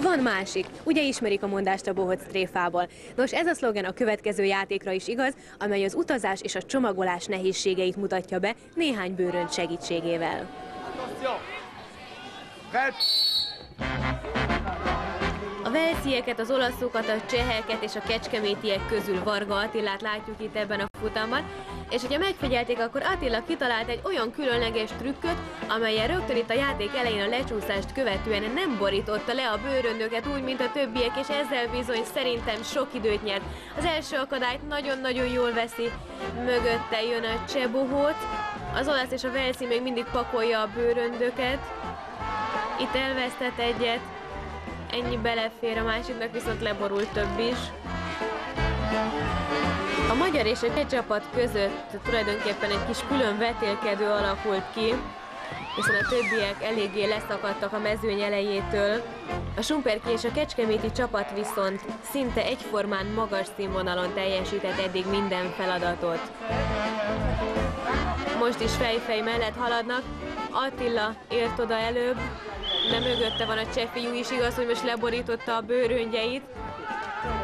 Van másik. Ugye ismerik a mondást a bohóc tréfából. Nos, ez a szlogen a következő játékra is igaz, amely az utazás és a csomagolás nehézségeit mutatja be néhány bőrönt segítségével. A velszieket, az olaszokat, a cseheket és a kecskemétiek közül Varga Attilát látjuk itt ebben a futamban, és hogyha megfigyelték, akkor Attila kitalált egy olyan különleges trükköt, amellyel rögtön itt a játék elején a lecsúszást követően nem borította le a bőröndöket úgy, mint a többiek, és ezzel bizony szerintem sok időt nyert. Az első akadályt nagyon-nagyon jól veszi, mögötte jön a cseh bohóc, az olasz és a velszi még mindig pakolja a bőröndöket, itt elvesztett egyet, ennyi belefér, a másiknak viszont leborult több is. A magyar és a cseh csapat között tulajdonképpen egy kis külön vetélkedő alakult ki, hiszen a többiek eléggé leszakadtak a mezőny elejétől. A Sumperki és a kecskeméti csapat viszont szinte egyformán magas színvonalon teljesített eddig minden feladatot. Most is fej-fej mellett haladnak, Attila ért oda előbb, de mögötte van a cseh fiú is, igaz, hogy most leborította a bőröngyeit.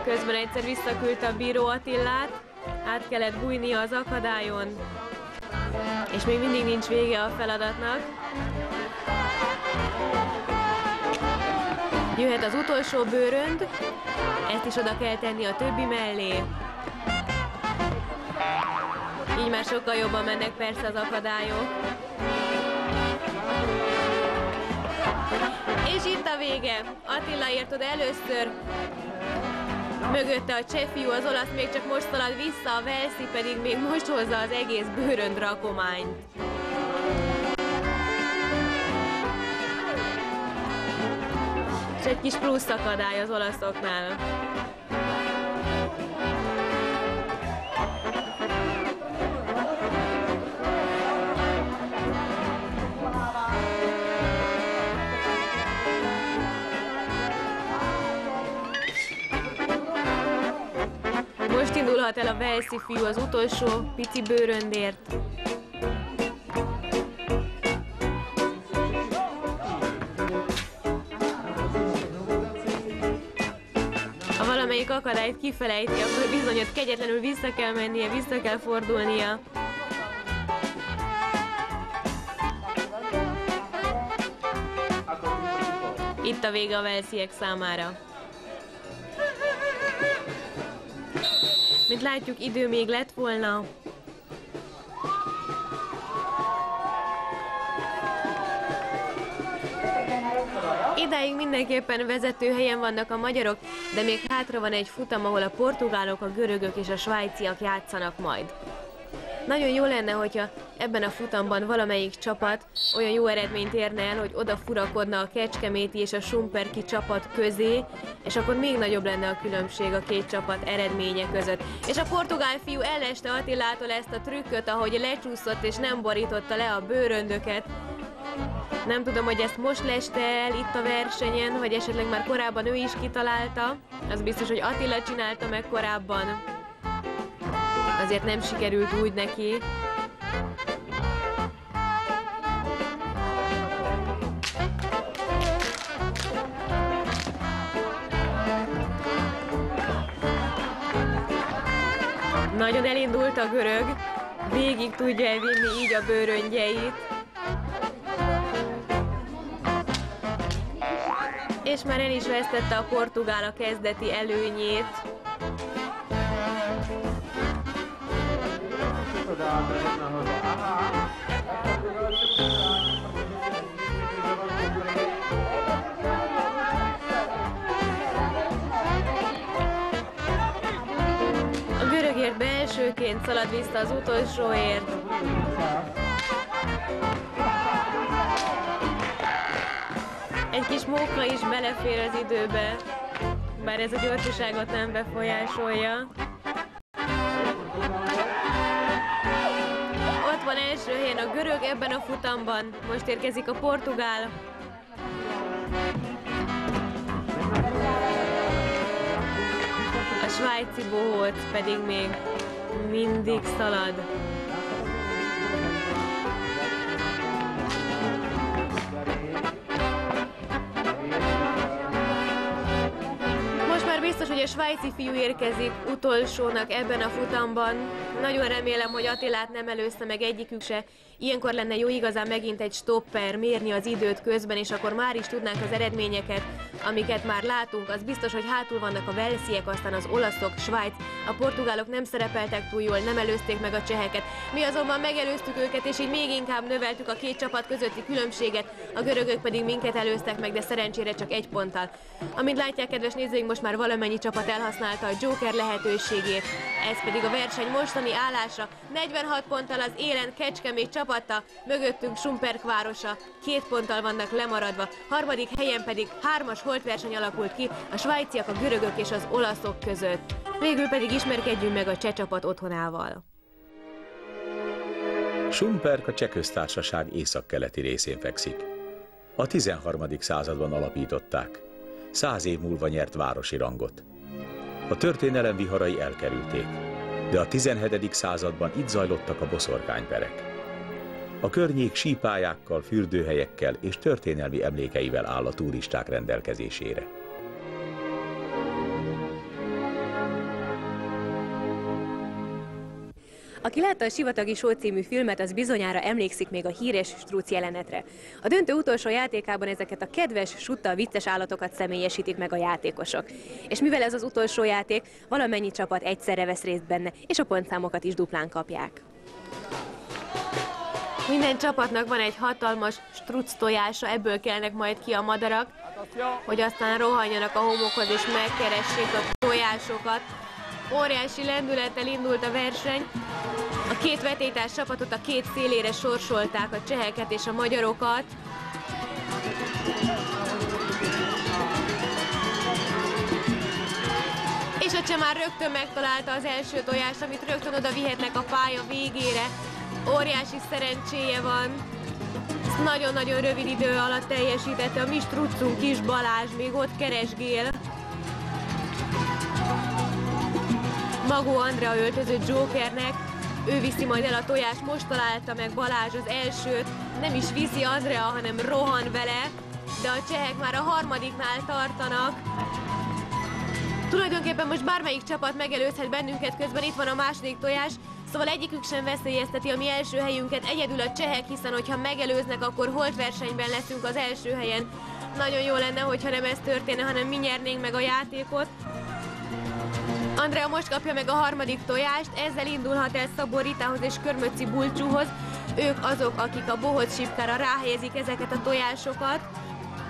Közben egyszer visszaküldte a bíró Attilát, át kellett bújnia az akadályon, és még mindig nincs vége a feladatnak. Jöhet az utolsó bőrönd, ezt is oda kell tenni a többi mellé. Így már sokkal jobban mennek persze az akadályok. És itt a vége. Attila ért oda először, mögötte a cseh fiú, az olasz még csak most szalad vissza, a velszi pedig még most hozza az egész bőrönd rakományt. És egy kis plusz akadály az olaszoknál. indulhat el a walesi fiú az utolsó pici bőröndért. Ha valamelyik akadályt kifelejti, akkor bizony ott kegyetlenül vissza kell mennie, vissza kell fordulnia. Itt a vége a walesiek számára. Mint látjuk, idő még lett volna. Idáig mindenképpen vezető helyen vannak a magyarok, de még hátra van egy futam, ahol a portugálok, a görögök és a svájciak játszanak majd. Nagyon jó lenne, hogyha ebben a futamban valamelyik csapat olyan jó eredményt érne el, hogy oda furakodna a kecskeméti és a Schumperki csapat közé, és akkor még nagyobb lenne a különbség a két csapat eredménye között. És a portugál fiú elleste Attilától ezt a trükköt, ahogy lecsúszott és nem borította le a bőröndöket. Nem tudom, hogy ezt most leste el itt a versenyen, vagy esetleg már korábban ő is kitalálta. Az biztos, hogy Attila csinálta meg korábban. Azért nem sikerült úgy neki. Nagyon elindult a görög, végig tudja elvinni így a bőröndjeit. És már el is vesztette a portugál a kezdeti előnyét. A görögért belsőként szalad vissza az utolsóért. Egy kis móka is belefér az időbe, bár ez a gyorsaságot nem befolyásolja. Ott van első helyen a görög ebben a futamban, most érkezik a portugál. A svájci bohóc pedig még mindig szalad. Biztos, hogy a svájci fiú érkezik utolsónak ebben a futamban. Nagyon remélem, hogy Attilát nem előzte meg egyikük se. Ilyenkor lenne jó igazán megint egy stopper, mérni az időt közben, és akkor már is tudnánk az eredményeket, amiket már látunk. Az biztos, hogy hátul vannak a walesiek, aztán az olaszok, Svájc. A portugálok nem szerepeltek túl jól, nem előzték meg a cseheket. Mi azonban megelőztük őket, és így még inkább növeltük a két csapat közötti különbséget. A görögök pedig minket előztek meg, de szerencsére csak egy ponttal. Amint látják, kedves nézőink, most már valamennyi csapat elhasználta a Joker lehetőségét. Ez pedig a verseny mostani állása. 46 ponttal az élen Kecskemét csapata, mögöttünk Schumperk városa, 2 ponttal vannak lemaradva. Harmadik helyen pedig 3-as holtverseny alakult ki a svájciak, a görögök és az olaszok között. Végül pedig ismerkedjünk meg a cseh csapat otthonával. Schumperk a Cseh Köztársaság északkeleti részén fekszik. A 13. században alapították. 100 év múlva nyert városi rangot. A történelem viharai elkerülték, de a 17. században itt zajlottak a boszorkányperek. A környék sípályákkal, fürdőhelyekkel és történelmi emlékeivel áll a turisták rendelkezésére. Aki látta a Sivatagi Só című filmet, az bizonyára emlékszik még a híres Struc jelenetre. A döntő utolsó játékában ezeket a kedves, sutta, vicces állatokat személyesítik meg a játékosok. És mivel ez az utolsó játék, valamennyi csapat egyszerre vesz részt benne, és a pontszámokat is duplán kapják. Minden csapatnak van egy hatalmas struc tojása, ebből kelnek majd ki a madarak, hogy aztán rohanjanak a homokhoz és megkeressék a tojásokat. Óriási lendülettel indult a verseny. A két vetélytárs csapatot a két szélére sorsolták, a cseheket és a magyarokat. És a cseh már rögtön megtalálta az első tojást, amit rögtön oda vihetnek a pálya végére. Óriási szerencséje van. Ezt nagyon-nagyon rövid idő alatt teljesítette a mi struccunk is, Balázs, még ott keresgél. Magó Andrea öltözött Jokernek, ő viszi majd el a tojást, most találta meg Balázs az elsőt, nem is viszi Andrea, hanem rohan vele, de a csehek már a harmadiknál tartanak. Tulajdonképpen most bármelyik csapat megelőzhet bennünket, közben itt van a második tojás, szóval egyikük sem veszélyezteti a mi első helyünket, egyedül a csehek, hiszen hogyha megelőznek, akkor holtversenyben leszünk az első helyen. Nagyon jó lenne, hogyha nem ez történne, hanem mi nyernénk meg a játékot. Andrea most kapja meg a harmadik tojást, ezzel indulhat el Szabó Ritához és Körmöcsi Bulcsúhoz. Ők azok, akik a bohóc sípkára ráhelyezik ezeket a tojásokat.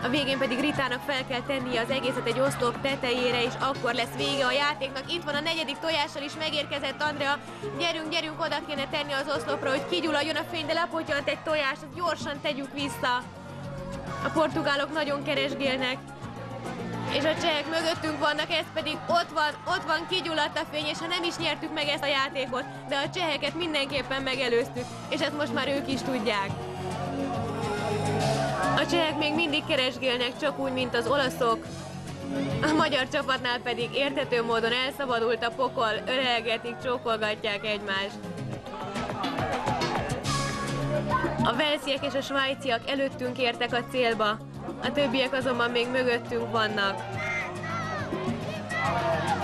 A végén pedig Ritának fel kell tennie az egészet egy oszlop tetejére, és akkor lesz vége a játéknak. Itt van a negyedik tojással is megérkezett Andrea. Gyerünk, gyerünk, oda kéne tenni az oszlopra, hogy kigyulladjon a fény, de lepottyant egy tojást, azt gyorsan tegyük vissza. A portugálok nagyon keresgélnek. És a csehek mögöttünk vannak, ez pedig ott van, kigyulladt a fény, és ha nem is nyertük meg ezt a játékot, de a cseheket mindenképpen megelőztük, és ezt most már ők is tudják. A csehek még mindig keresgélnek, csak úgy, mint az olaszok. A magyar csapatnál pedig érthető módon elszabadult a pokol, ölelgetik, csókolgatják egymást. A velsziek és a svájciak előttünk értek a célba, a többiek azonban még mögöttünk vannak.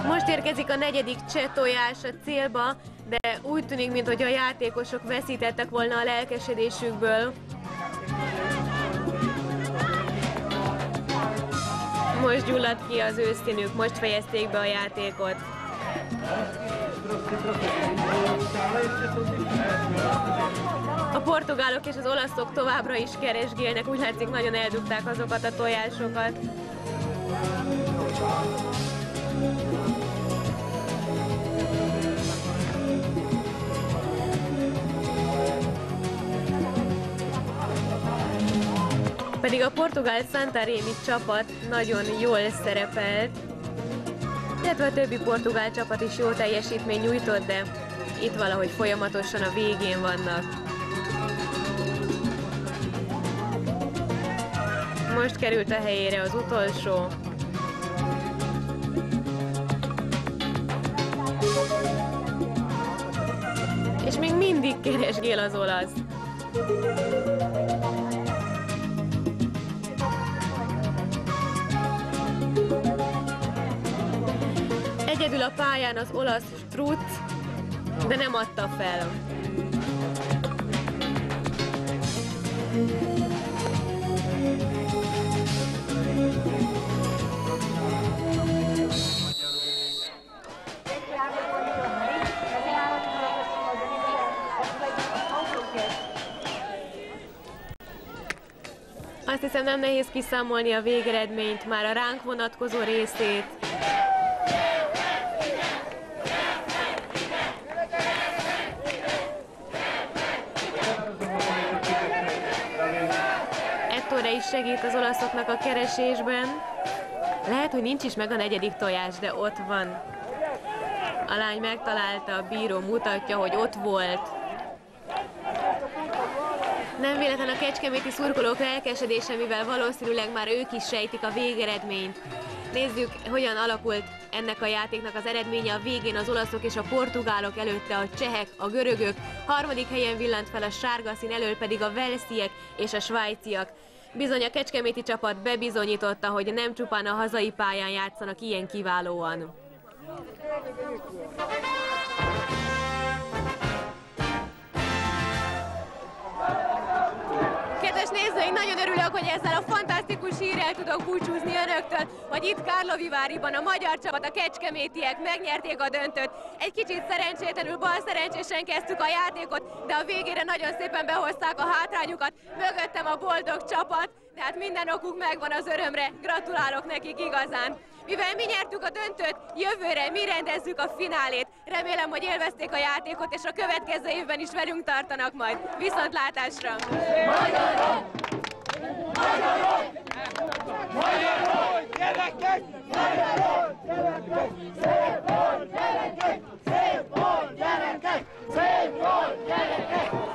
Most érkezik a negyedik cseh tojás a célba, de úgy tűnik, mintha a játékosok veszítettek volna a lelkesedésükből. Most gyulladt ki az ő színük, most fejezték be a játékot. A portugálok és az olaszok továbbra is keresgélnek, úgy látszik, nagyon eldugták azokat a tojásokat. Pedig a portugál Santarém csapat nagyon jól szerepelt, illetve a többi portugál csapat is jó teljesítmény nyújtott, de itt valahogy folyamatosan a végén vannak. Most került a helyére az utolsó. És még mindig keresgél az olasz. Egyedül a pályán az olasz Struc, de nem adta fel. Azt hiszem, nem nehéz kiszámolni a végeredményt, már a ránk vonatkozó részét. Ettore is segít az olaszoknak a keresésben. Lehet, hogy nincs is meg a negyedik tojás, de ott van. A lány megtalálta, a bíró mutatja, hogy ott volt. Nem véletlen a kecskeméti szurkolók lelkesedése, mivel valószínűleg már ők is sejtik a végeredményt. Nézzük, hogyan alakult ennek a játéknak az eredménye. A végén az olaszok és a portugálok, előtte a csehek, a görögök, harmadik helyen villant fel a sárga szín, elől pedig a velsziek és a svájciak. Bizony a kecskeméti csapat bebizonyította, hogy nem csupán a hazai pályán játszanak ilyen kiválóan. Kedves nézőink, nagyon örülök, hogy ezzel a fantasztikus hírrel tudok búcsúzni önöktől, hogy itt Karloviváriban a magyar csapat, a kecskemétiek megnyerték a döntőt. Egy kicsit szerencsétlenül, balszerencsésen kezdtük a játékot, de a végére nagyon szépen behozták a hátrányukat. Mögöttem a boldog csapat, tehát minden okuk megvan az örömre. Gratulálok nekik igazán. Mivel mi nyertük a döntőt, jövőre mi rendezzük a finálét. Remélem, hogy élvezték a játékot, és a következő évben is velünk tartanak majd. Viszontlátásra! Magyarok! Magyarok! Magyarok! Gyerekek! Magyarok! Gyerekek! Szép volt, gyerekek! Szép volt, gyerekek! Szép volt, gyerekek!